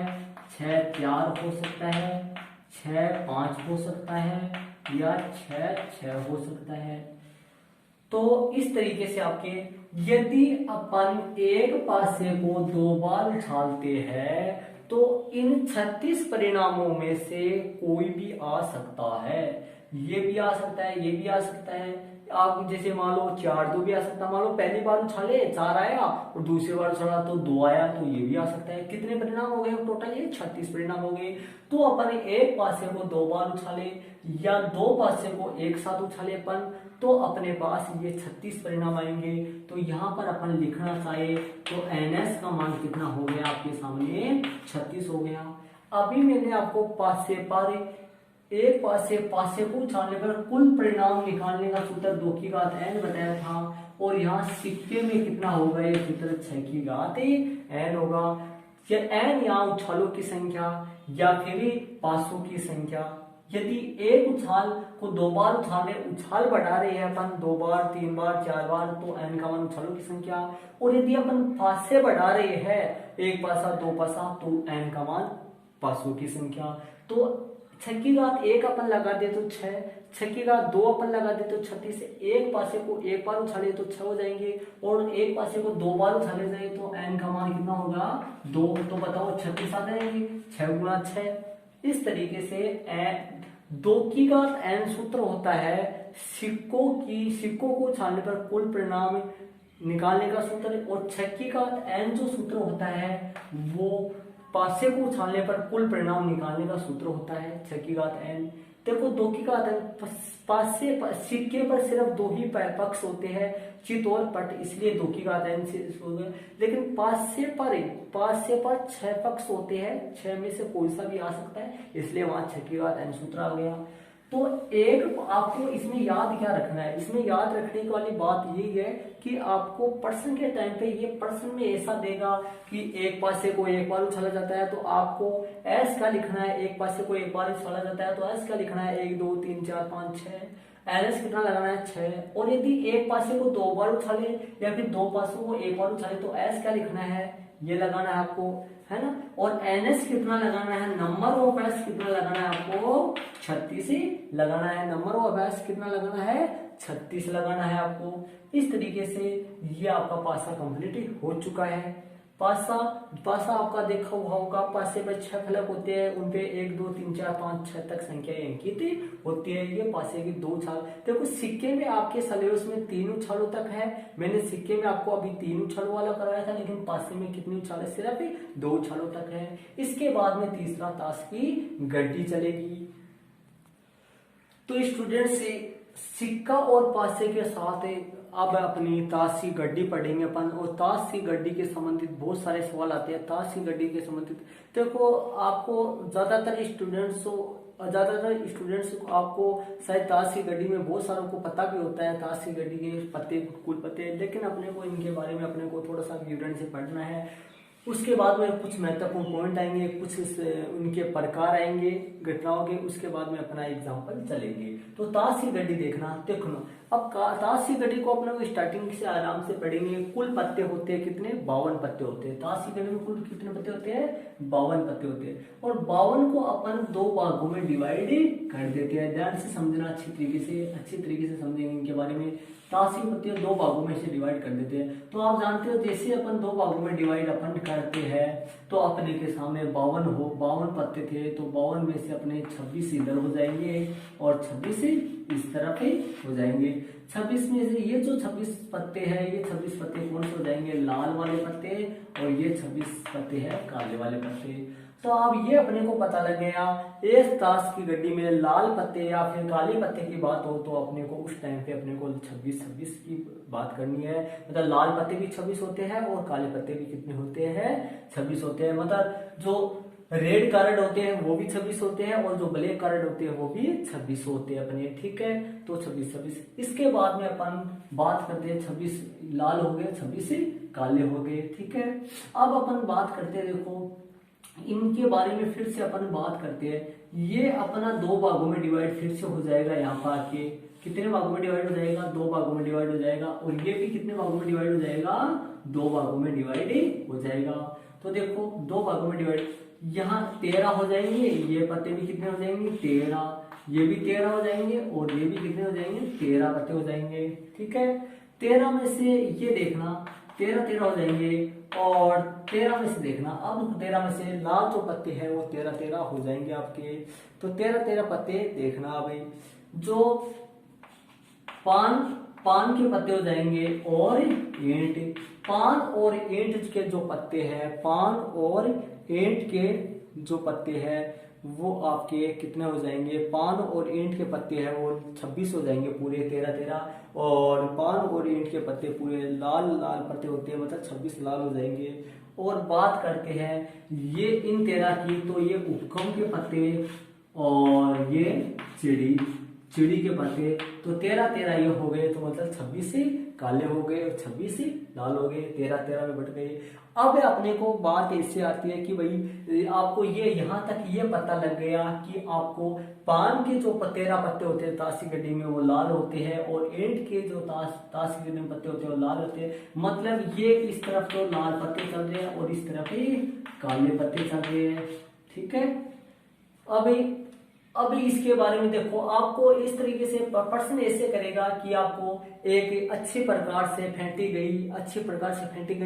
6 4 हो सकता है, 6 5 हो सकता है, या 6 6 हो सकता है। तो इस तरीके से आपके यदि अपन एक पासे को 2 बार उछालते हैं तो इन 36 परिणामों में से कोई भी आ सकता है। ये भी आ सकता है, ये भी आ सकता है। आप जैसे मान लो 4 2 भी आ सकता है। मान लो पहली बार उछाले 4 आया और दूसरी बार उछाला तो 2 आया, तो ये भी आ सकता है। कितने परिणाम हो गए टोटल, ये 36 परिणाम हो गए। तो अपन एक पासे को 2 बार उछाले या 2 पासे को एक साथ उछाले अपन, तो अपने पास ये 36 परिणाम आएंगे। तो यहाँ पर अपन लिखना चाहे तो NS का मान कितना हो गया आपके सामने 36 हो गया। अभी मैंने आपको पासे पर एक पासे को उछालने पर कुल परिणाम निकालने का सूत्र 2 की घात n बताया था, और यहाँ सिक्के में कितना होगा ये सूत्र 6 की घात n होगा। या n यहाँ उछालों की संख्या या फिर पासों की संख्या, यदि एक उछाल को 2 बार उछाले, उछाल बढ़ा रहे हैं अपन 2 बार 3 बार 4 बार, तो n का मान उछालों की संख्या। और यदि अपन पासे बढ़ा रहे हैं 1 पासा 2 पासा, तो n का मान पासों की संख्या। तो 6 की घात 1 अपन लगा दे तो 6, 6 की घात 2 अपन लगा दे तो 36। एक पासे को 1 बार उछाले तो 6 हो जाएंगे, और एक पासे को 2 बार उछाले जाए तो n का मान कितना होगा 2। तो बताओ 36 आ जाएंगे, 6 गुणा 6। इस तरीके से 2 की घात n सूत्र होता है सिक्कों को उछालने पर कुल परिणाम निकालने का सूत्र, और 6 की घात n जो सूत्र होता है वो पासे को उछालने पर कुल परिणाम निकालने का सूत्र होता है 6 की घात n। देखो 2 की घात n, पासे सिक्के पर सिर्फ 2 ही पक्ष होते हैं, चित और पट, इसलिए 2 की घात n से हो गए। लेकिन पासे पर 6 पक्ष होते हैं, 6 में से कोई सा भी आ सकता है, इसलिए वहां 6 की घात n सूत्र आ गया। तो एक आपको इसमें याद क्या रखना है, इसमें याद रखने वाली बात यही है कि आपको प्रश्न के टाइम पे ये प्रश्न में ऐसा देगा कि एक पासे को 1 बार उछाला जाता है तो आपको एस का लिखना है, एक पासे को 1 बार उछाला जाता है तो एस का लिखना है 1 2 3 4 5 6, एनएस कितना लगाना है 6। और यदि एक पासे को 2 बार उछाले या फिर 2 पासों को 1 बार उछाले तो एस क्या लिखना है, ये लगाना है आपको, है ना। और एनएस कितना लगाना है, नंबर ऑफ एस कितना लगाना है आपको 36 ही लगाना है, नंबर ऑफ एस कितना लगाना है 36 लगाना है आपको। इस तरीके से ये आपका पासा कंप्लीट हो चुका है। पासा आपका देखा हुआ होगा, पासे में 6 फलक होते हैं, उनपे 1 2 3 4 5 6 तक संख्या अंकित होती है। ये पासे की 2 उछाल। देखो सिक्के में आपके सिलेबस में 3 उछालों तक है, मैंने सिक्के में आपको अभी 3 उछालों वाला करवाया था, लेकिन पासे में कितनी उछाल है, सिर्फ 2 उछालों तक है। इसके बाद में तीसरा ताश की गड्डी चलेगी। तो स्टूडेंट्स सिक्का और पासे के साथ अब अपनी ताश की गड्डी पढ़ेंगे अपन, और ताश की गड्डी के संबंधित बहुत सारे सवाल आते हैं। ताश की गड्डी के संबंधित देखो आपको ज्यादातर स्टूडेंट्स को आपको शायद ताश की गड्डी में बहुत सारों को पता भी होता है ताश की गड्डी के पत्ते कुल पत्ते, लेकिन अपने को इनके बारे में अपने को थोड़ा सा विवरण से पढ़ना है। उसके बाद में कुछ महत्वपूर्ण पॉइंट आएंगे, कुछ उनके प्रकार आएंगे घटनाओं के, उसके बाद में अपना एग्जाम्पल चलेंगे। तो ताश की गड्डी देखना। अब ताश की गड्डी को अपने को स्टार्टिंग से आराम से पढ़ेंगे। कुल पत्ते होते हैं कितने, 52 पत्ते होते हैं। ताश की गड्डी में कुल कितने पत्ते होते हैं, 52 पत्ते होते हैं। और 52 को अपन 2 भागों में डिवाइड कर देते हैं। ध्यान से समझना, अच्छी तरीके से समझेंगे इनके बारे में। ताश की पत्तियां 2 भागों में से डिवाइड कर देते हैं। तो आप जानते हो जैसे अपन 2 भागों में डिवाइड अपन करते हैं तो अपने के सामने 52 पत्ते थे, तो 52 में से अपने 26 इधर हो जाएंगे और 26 इस तरफ ही हो जाएंगे। 26 में से ये जो 26 पत्ते हैं, ये 26 पत्ते कौन से हो जाएंगे, लाल वाले पत्ते, और ये 26 पत्ते हैं काले वाले पत्ते। तो अब ये अपने को पता लग गया, इस ताश की गड्डी में लाल पत्ते या फिर काले पत्ते की बात हो तो अपने को उस टाइम पे अपने को 26 की बात करनी है। मतलब लाल पत्ते भी 26 होते हैं और काले पत्ते भी कितने होते हैं, 26 होते हैं। मतलब जो रेड कार्ड होते हैं वो भी 26 होते हैं और जो ब्लैक कार्ड होते हैं वो भी 26 होते हैं अपने, ठीक है। तो 26। इसके बाद में अपन बात करते हैं 26 लाल हो गए, 26 काले हो गए, ठीक है। अब अपन बात करते हैं, देखो इनके बारे में फिर से अपन बात करते हैं। ये अपना 2 भागों में डिवाइड फिर से हो जाएगा। यहाँ पर आके कितने भागों में डिवाइड हो जाएगा, 2 भागों में डिवाइड हो जाएगा। और ये भी कितने भागों में डिवाइड हो जाएगा, 2 भागों में डिवाइड हो जाएगा। तो देखो 2 भागों में डिवाइड, यहाँ 13 हो जाएंगे, ये पत्ते भी कितने हो जाएंगे 13, ये भी 13 हो जाएंगे और ये भी कितने हो जाएंगे 13 पत्ते हो जाएंगे, ठीक है। 13 में से ये देखना 13 हो जाएंगे, और 13 में से देखना, अब 13 में से लाल जो पत्ते हैं वो 13 हो जाएंगे आपके। तो 13 पत्ते देखना भाई, जो पान के पत्ते हो जाएंगे और ईंट। पान और ईंट के जो पत्ते हैं, पान और ईंट के जो पत्ते हैं वो आपके कितने हो जाएंगे, पान और ईंट के पत्ते हैं वो 26 हो जाएंगे पूरे 13, और पान और ईंट के पत्ते पूरे लाल पत्ते होते हैं, मतलब 26 लाल हो जाएंगे। और बात करते हैं ये इन 13 की, तो ये उपकम के पत्ते और ये चिड़ी के पत्ते, तो 13 ये हो गए, तो मतलब 26 काले हो गए और 26 लाल हो गए, 13 में बट गए। अब अपने को बात ऐसे आती है कि भाई आपको ये यहाँ तक ये पता लग गया कि आपको पान के जो 13 पत्ते होते हैं ताश की गड्डी में वो लाल होते हैं, और ईंट के जो ताश की गड्डी में पत्ते होते हैं वो लाल होते हैं। मतलब ये इस तरफ तो लाल पत्ते चल रहे हैं और इस तरफ ही काले पत्ते चल रहे हैं। ठीक है, अभी इसके बारे में देखो, आपको इस तरीके से प्रश्न ऐसे करेगा कि आपको एक अच्छे प्रकार से फेंटी गई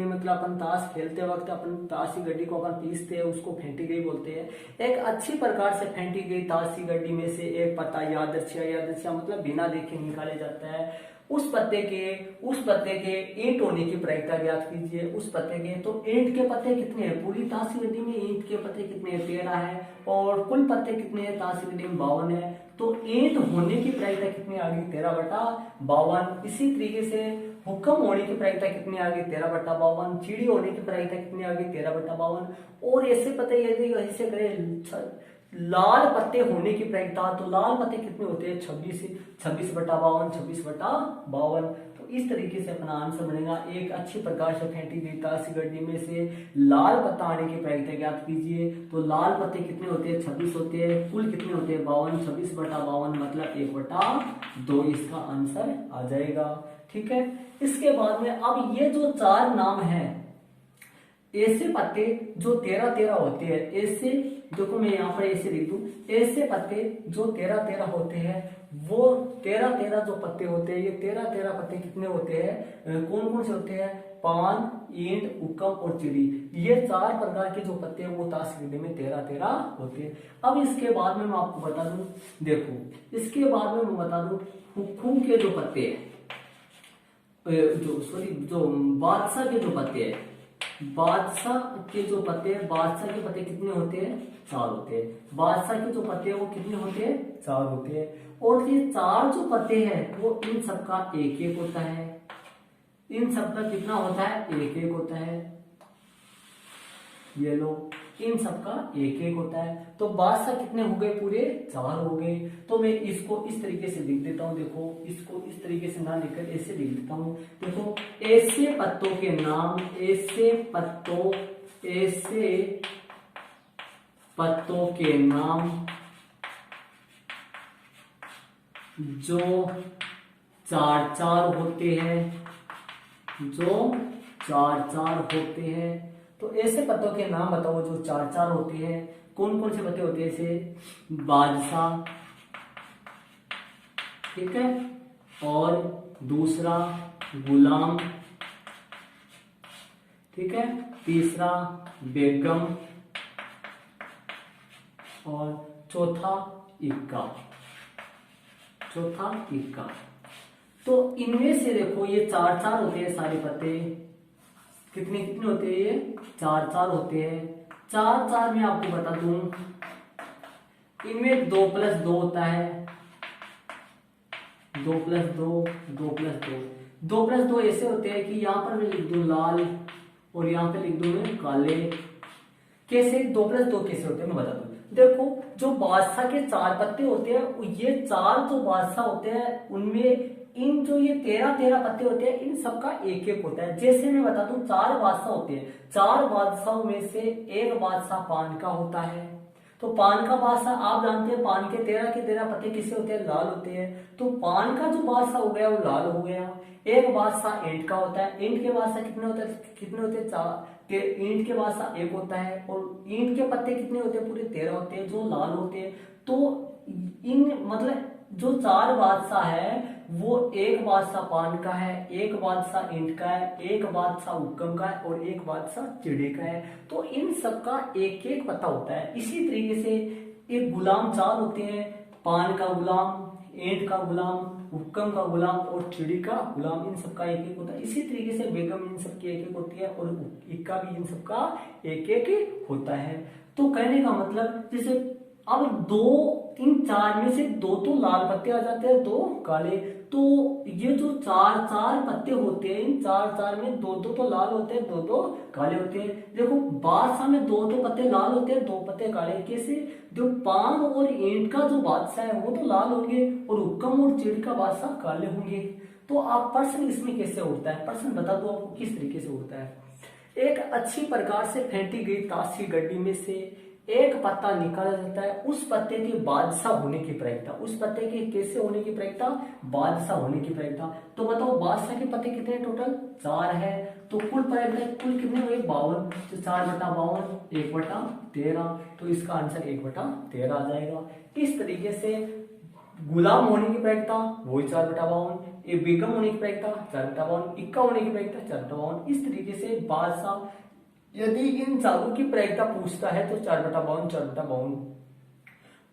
मतलब अपन ताश खेलते वक्त अपन ताश की गड्डी को अपन पीसते हैं, उसको फेंटी गई बोलते हैं। एक अच्छी प्रकार से फेंटी गई ताश की गड्डी में से एक पत्ता यादृच्छिक मतलब बिना देखे निकाले जाता है। उस पत्ते के ईंट होने की प्रायिकता ज्ञात कीजिए। उस पत्ते के तो ईंट के पत्ते कितने हैं, पूरी ताश की गड्डी में ईंट के पत्ते कितने हैं, 13 है, और कुल पत्ते कितने हैं ताश की गड्डी में 52 है। तो ईंट होने की प्रायिकता कितनी आ गई, 13/52। इसी तरीके से हुक्म होने की प्रायिकता कितनी आ गई, 13/52। चिड़ी होने की प्रायिकता कितनी आ गई, 13/52। और ऐसे पत्ते यदि ऐसे करें लाल पत्ते होने की प्रायिकता, तो लाल पत्ते कितने होते हैं, 26/52, 26/52। तो इस तरीके से अपना आंसर बनेगा। एक अच्छी प्रकार से फेंटी गई ताश की गड्डी में से लाल पत्ता आने की प्रायिकता ज्ञात कीजिए। तो लाल पत्ते कितने होते हैं, 26 होते हैं, कुल कितने होते हैं, 52, 26/52 मतलब 1/2 इसका आंसर आ जाएगा। ठीक है, इसके बाद में अब ये जो 4 नाम है, ऐसे पत्ते जो 13 होते हैं, ऐसे देखो मैं यहाँ पर ऐसे लिख दूं, ऐसे पत्ते जो 13 होते हैं, वो 13 जो पत्ते होते हैं, ये 13 पत्ते कितने होते हैं, कौन कौन से होते हैं, पान, ईंट, हुक्म और चिड़ी। ये 4 प्रकार के जो पत्ते हैं वो ताश की गड्डी में 13 होते हैं। अब इसके बाद में मैं आपको बता दूं, देखो इसके बाद में मैं बता दूं हुक्म के जो पत्ते हैं, जो बादशाह के जो पत्ते हैं, बादशाह के पत्ते कितने होते हैं, 4 होते हैं। बादशाह के जो पत्ते हैं वो कितने होते हैं, 4 होते हैं। और ये 4 जो पत्ते हैं वो इन सबका एक होता है। इन सबका कितना होता है, एक होता है। ये लो, इन सबका एक होता है। तो बादशाह कितने हो गए, पूरे 4 हो गए। तो मैं इसको इस तरीके से लिख देता हूं, देखो इसको इस तरीके से ना लिखकर ऐसे लिख देता हूं। देखो ऐसे पत्तों के नाम, ऐसे पत्तों के नाम जो 4 होते हैं, तो ऐसे पत्तों के नाम बताओ जो 4 होते हैं। कौन कौन से पत्ते होते हैं, ऐसे बादशाह, ठीक है, और दूसरा गुलाम, ठीक है, तीसरा बेगम, और चौथा इक्का। तो इनमें से देखो ये 4 होते हैं सारे पत्ते, कितने होते हैं, ये 4 होते हैं। 4 में आपको बता दूं, इनमें 2+2 होता है, 2+2 ऐसे होते हैं कि यहाँ पर मैं लिख दूं लाल और यहाँ पे लिख दूं मैं काले। कैसे 2+2 कैसे होते हैं मैं बता दूं। देखो जो बादशाह के 4 पत्ते होते हैं, ये 4 जो बादशाह होते हैं उनमें इन जो ये 13 पत्ते होते हैं, इन सबका एक होता है। जैसे मैं बता दूं 4 बादशाह होते हैं, 4 बादशाहों में से एक बादशाह पान का होता है। तो पान का बादशाह आप जानते हैं, पान के 13 पत्ते किसे होते हैं, लाल होते हैं। तो पान का जो बादशाह हो गया वो लाल हो गया। एक बादशाह ईंट का होता है, ईंट के बादशाह कितने होते हैं, 4। ईंट के बादशाह एक होता है, और ईंट के पत्ते कितने होते हैं, पूरे 13 होते हैं जो लाल होते हैं। तो इन मतलब जो 4 बादशाह है वो एक बादशाह पान का है, एक बादशाह ईंट का है, एक बादशाह हुक्म का है, और एक बादशाह चिड़ी का है। तो इन सबका एक पत्ता होता है। इसी तरीके से एक गुलाम 4 होते हैं, पान का गुलाम, ईंट का गुलाम, हुक्म का गुलाम और चिड़ी का गुलाम, इन सबका एक होता है। इसी तरीके से बेगम इन सबकी एक होती है, और इक्का भी इन सबका एक होता है। तो कहने का मतलब जैसे अब इन 4 में से 2 तो लाल पत्ते आ जाते हैं, 2 काले। तो ये जो 4 पत्ते होते हैं, इन 4 में 2 तो लाल होते हैं, 2 काले होते हैं। देखो बादशाह में 2 पत्ते लाल होते हैं, 2 पत्ते काले। कैसे, जो पान और ईंट का जो बादशाह है वो तो लाल होंगे, और हुक्म और चिड़ी का बादशाह काले होंगे। तो आप प्रश्न इसमें कैसे उठता है, प्रश्न बता दो आपको किस तरीके से उठता है। एक अच्छी प्रकार से फेंटी गई ताश की गड्डी में से एक पत्ता निकाला जाता है। उस पत्ते के बादशाह होने की प्रायिकता, उस पत्ते के कैसे होने की प्रायिकता, बादशाह होने की प्रायिकता। तो बताओ बादशाह के पत्ते कितने हैं? टोटल 4 है। तो कुल प्रायिकता कुल कितने हुए? 52। तो 4/52 1/13, तो इसका आंसर 1/13 आ जाएगा। इस तरीके से गुलाम होने की प्रायिकता वही 4/52, ये बेगम होने की प्रायिकता 4/52, इक्का होने की प्रायिकता 4/52। इस तरीके से बादशाह यदि इन चारों की प्रायिकता पूछता है तो 4/52 4/52।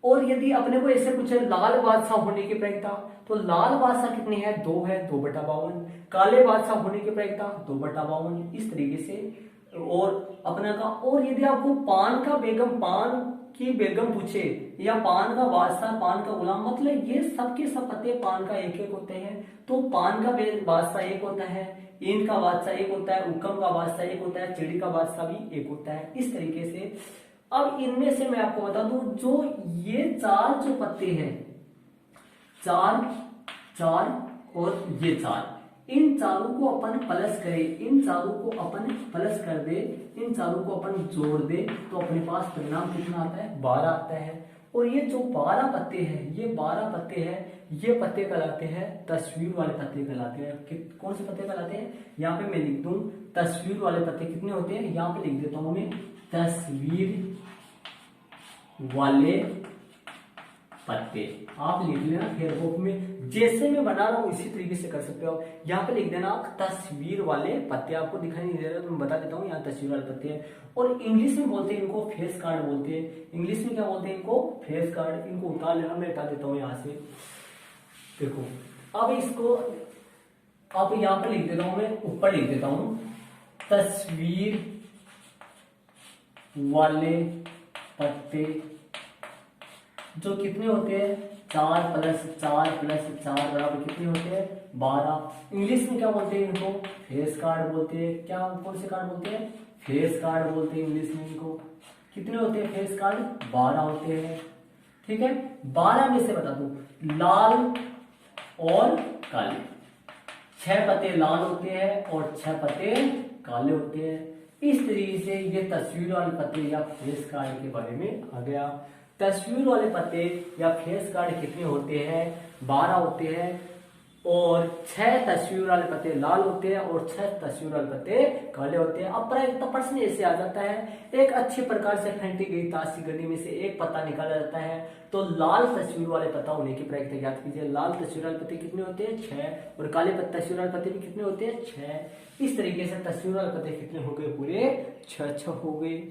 और यदि अपने को ऐसे पूछे लाल बादशाह होने की प्रायिकता, तो लाल बादशाह कितनी है? 2 है, 2/52। काले बादशाह होने की प्रायिकता 2/52। इस तरीके से और अपना का। और यदि आपको पान का बेगम, पान की बेगम पूछे या पान का बादशाह, पान का गुलाम, मतलब ये सबके सब पत्ते पान का एक एक होते हैं। तो पान का बादशाह एक होता है, ईंट का बादशाह एक होता है, उक्कम का बादशाह एक होता है, चिड़ी का बादशाह भी एक होता है। इस तरीके से अब इनमें से मैं आपको बता दूं, जो ये 4 जो पत्ते हैं, 4 4 और ये 4, इन चारों को अपन प्लस करें, इन चारों को अपन प्लस कर दे, इन चारों को अपन जोड़ दे, तो अपने पास परिणाम कितना आता है? 12 आता है। और ये जो 12 पत्ते हैं, ये 12 पत्ते हैं, ये पत्ते कहलाते हैं तस्वीर वाले पत्ते कहलाते हैं। कौन से पत्ते कहलाते हैं? यहाँ पे मैं लिख दूं तस्वीर वाले पत्ते कितने होते हैं, यहाँ पे लिख देता हूं मैं तस्वीर वाले पत्ते। आप लिख लेना फेयर कॉपी में, जैसे मैं बना रहा हूं इसी तरीके से कर सकते हो। यहाँ पे लिख देना आप तस्वीर वाले पत्ते। आपको दिखाई नहीं दे रहा तो मैं बता देता हूँ, यहाँ तस्वीर वाले पत्ते हैं। और इंग्लिश में बोलते हैं इनको फेस कार्ड बोलते हैं। इंग्लिश में क्या बोलते हैं इनको? Face card. इनको उतार लेना, मैं हटा देता हूँ यहाँ से। देखो अब इसको अब यहाँ पे लिख देता हूं, मैं ऊपर लिख देता हूं तस्वीर वाले पत्ते, जो कितने होते हैं? 4 + 4 + 4 बराबर कितने होते हैं? 12। इंग्लिश में क्या बोलते हैं इनको? फेस कार्ड बोलते हैं। क्या कौन से कार्ड बोलते हैं? फेस कार्ड बोलते हैं इंग्लिश में इनको। कितने होते हैं फेस कार्ड? 12 होते हैं। ठीक है, 12 में से बता दूं लाल और काले, 6 पत्ते लाल होते हैं और 6 पत्ते काले होते हैं। इस तरीके से ये तस्वीर वाले पत्ते या फेस कार्ड के बारे में आ गया। तस्वीर वाले पत्ते या फेस कार्ड कितने होते हैं? 12 होते हैं और 6 तस्वीर वाले पत्ते लाल होते हैं और 6 तस्वीर वाले पत्ते काले होते हैं। अब प्रायिकता प्रश्न ऐसे आ जाता है, एक अच्छे प्रकार से फेंटी गई ताश की गड्डी में से एक पत्ता निकाला जाता है, तो लाल तस्वीर वाले पत्ता होने की प्रायिकता ज्ञात कीजिए। लाल तस्वीर वाले पत्ते कितने होते हैं? 6। और काले तस्वीर वाले पत्ते भी कितने होते हैं? 6। इस तरीके से तस्वीर वाले पत्ते कितने हो गए? पूरे 6 हो गए।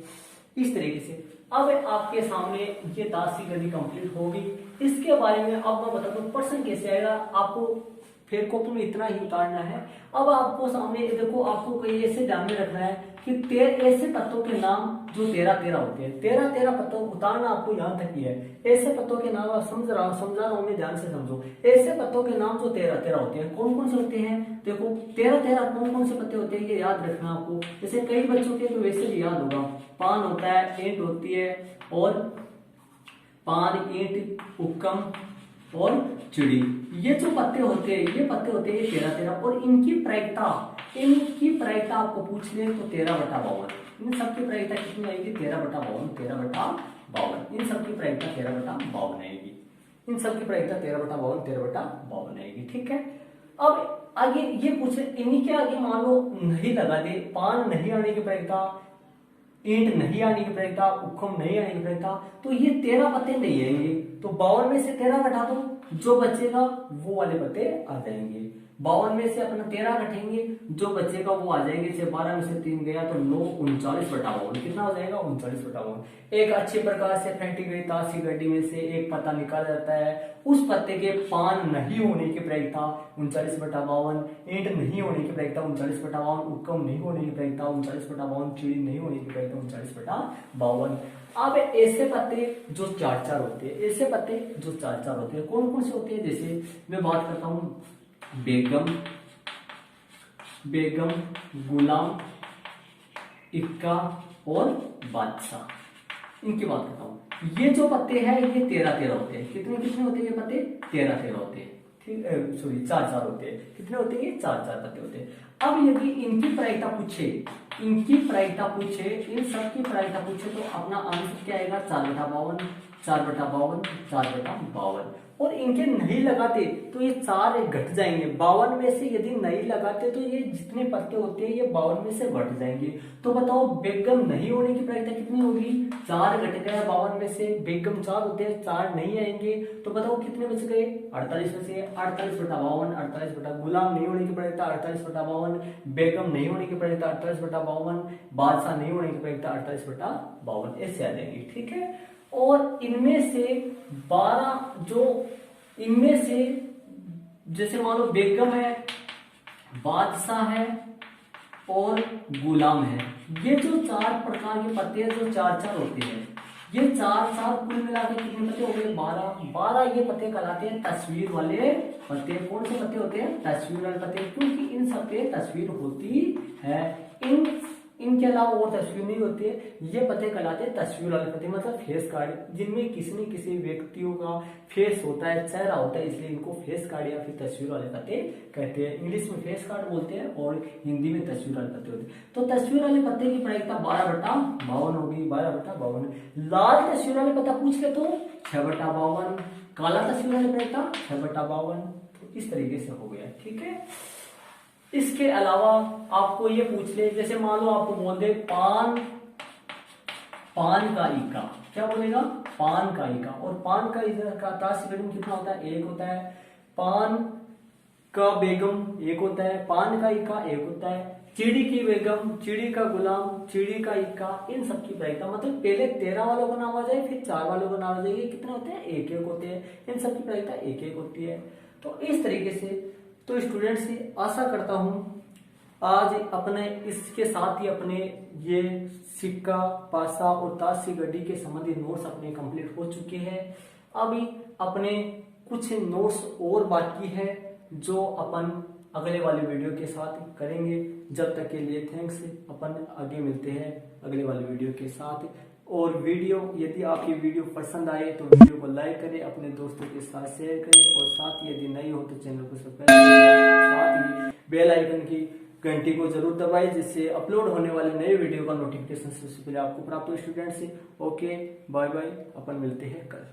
इस तरीके से अब आपके सामने ये ताश की गड्डी कंप्लीट होगी। इसके बारे में अब मैं बता दूं प्रश्न कैसे आएगा। आपको फेयर कॉपी में इतना ही उतारना है। अब आपको सामने देखो, आपको कहीं ऐसे ध्यान में रखना है कि ऐसे पत्तों के नाम जो 13 होते हैं, 13 पत्तों उतारना आपको यहाँ तक ही है। ऐसे पत्तों के नाम आप समझा रहा हूँ मैं, ध्यान से समझो। ऐसे पत्तों के नाम जो 13 होते हैं, कौन कौन से होते हैं? देखो 13 कौन कौन से पत्ते होते हैं ये याद रखना आपको। जैसे कई बच्चों के तो वैसे भी याद होगा, पान होता है, ईंट होती है, और पान, ईंट, उक्कम और चिड़ी, ये जो पत्ते होते हैं ये पत्ते होते हैं 13 और इनकी प्रायिकता आपको पूछ ले तो 13/52। इन सबकी प्रायिकता कितनी आएगी? 13/52 13/52। इन सबकी प्रायिकता 13/52 आएगी। इन सबकी प्रायिकता 13/52 13/52 आएगी। ठीक है, अब आगे ये पूछे इन्हीं के आगे मान लो नहीं लगा दे, पान नहीं आने की प्रायिकता, ईंट नहीं आने की प्रायिकता, उक्कम नहीं आने की प्रायिकता, तो ये 13 पत्ते नहीं आएंगे। तो 52 में से 13 घटा दो, जो बचेगा वो वाले पत्ते आ जाएंगे। 52 में से अपना 13 घटेंगे, जो बचेगा वो आ जाएंगे। जैसे 12 में से 3 गया तो 9 39/52। कितना हो जाएगा? 39/52। एक अच्छे प्रकार से फेंटी गई ताश की गड्डी में से एक पत्ता निकाला जाता है, उस पत्ते के पान नहीं होने की प्रायिकता 39/52, ईंट नहीं होने की प्रायिकता 39/52, उक्कम नहीं होने की प्रायिकता 39/52, चिड़ी नहीं होने की प्रायिकता 39/52। अब ऐसे पत्ते जो 4 होते हैं, ऐसे पत्ते जो 4 होते हैं कौन कौन से होते हैं? जैसे मैं बात करता हूं बेगम, गुलाम, इक्का और बादशाह, इनकी बात करता हूं। ये जो पत्ते हैं ये 13 होते हैं। कितने कितने होते हैं ये पत्ते? 13 होते हैं। ठीक, सॉरी 4 होते हैं। कितने होते हैं? ये 4 पत्ते होते हैं। अब यदि इनकी प्रायिकता पूछे, इन सब की प्रायिकता पूछे तो अपना आंसर क्या आएगा? 4/52, 4/52, 4/52। और इनके नहीं लगाते तो ये 4 घट जाएंगे। 52 में से यदि नहीं लगाते तो ये जितने पत्ते होते हैं ये 52 में से घट जाएंगे। तो बताओ बेगम नहीं होने की प्रायिकता कितनी होगी? 4 घट गया 52 में से, बेगम 4 होते हैं, 4 नहीं आएंगे, तो बताओ कितने बच गए? 48 में से 48/52, 48 गुलाम नहीं होने की प्रायिकता 48/52, बेगम नहीं होने की प्रायिकता 48/52, बादशाह नहीं होने की प्रायिकता 48/52 ऐसे आ जाएंगे। ठीक है। और इनमें से 12 जो इनमें से जैसे मान लो बेगम है, बादशाह है और गुलाम है, ये जो 4 प्रकार के पत्ते हैं जो 4 होते हैं, ये 4 कुल मिलाकर कितने पत्ते हो गए? 12 ये पत्ते कहलाते हैं तस्वीर वाले पत्ते। कौन से पत्ते होते हैं? तस्वीर वाले पत्ते, क्योंकि इन सब पे तस्वीर होती है। इनके अलावा और तस्वीर नहीं होती है। ये पत्ते कहलाते हैं तस्वीर वाले पत्ते, मतलब फेस कार्ड, जिनमें किसी न किसी व्यक्तियों का फेस होता है, चेहरा होता है, इसलिए इनको फेस कार्ड या फिर तस्वीर वाले पत्ते कहते हैं। इंग्लिश में फेस कार्ड बोलते हैं और हिंदी में तस्वीर वाले पत्ते होते हैं। तो तस्वीर वाले पत्ते की प्रायिकता 12/52 होगी, 12/52। लाल तस्वीर वाले पत्ता पूछ ले तो 6/52, काला तस्वीर वाले प्रायिकता 6/52। तो इस तरीके से हो गया। ठीक है। इसके अलावा आपको ये पूछ ले, जैसे मान लो आपको बोल दे पान का इक्का, क्या बोलेगा? पान का इक्का। और पान का इक्का तासी बेगम कितना होता है? 1 होता है। पान का बेगम 1 होता है। पान का इक्का 1 होता है। चिड़ी की बेगम, चिड़ी का गुलाम, चिड़ी का इक्का, इन सब की प्रायिकता मतलब पहले 13 वालों का नाम आ जाए, फिर 4 वालों का नाम आ जाए, कितने होते हैं? 1 होते हैं। इन सब की प्रायिकता 1 होती है। तो इस तरीके से तो स्टूडेंट से आशा करता हूं आज अपने इसके साथ ही अपने ये सिक्का, पासा और तासी गड्डी के संबंधित नोट्स अपने कंप्लीट हो चुके हैं। अभी अपने कुछ नोट्स और बाकी है जो अपन अगले वाले वीडियो के साथ करेंगे। जब तक के लिए थैंक्स। अपन आगे मिलते हैं अगले वाले वीडियो के साथ। और वीडियो यदि आपकी वीडियो पसंद आए तो वीडियो को लाइक करें, अपने दोस्तों के साथ शेयर करें और साथ ही यदि नहीं हो तो चैनल को सब्सक्राइब करें, साथ ही बेल आइकन की घंटी को जरूर दबाएं जिससे अपलोड होने वाले नए वीडियो का नोटिफिकेशन सबसे पहले आपको प्राप्त हो। स्टूडेंट्स ओके, बाय बाय, अपन मिलते हैं कल।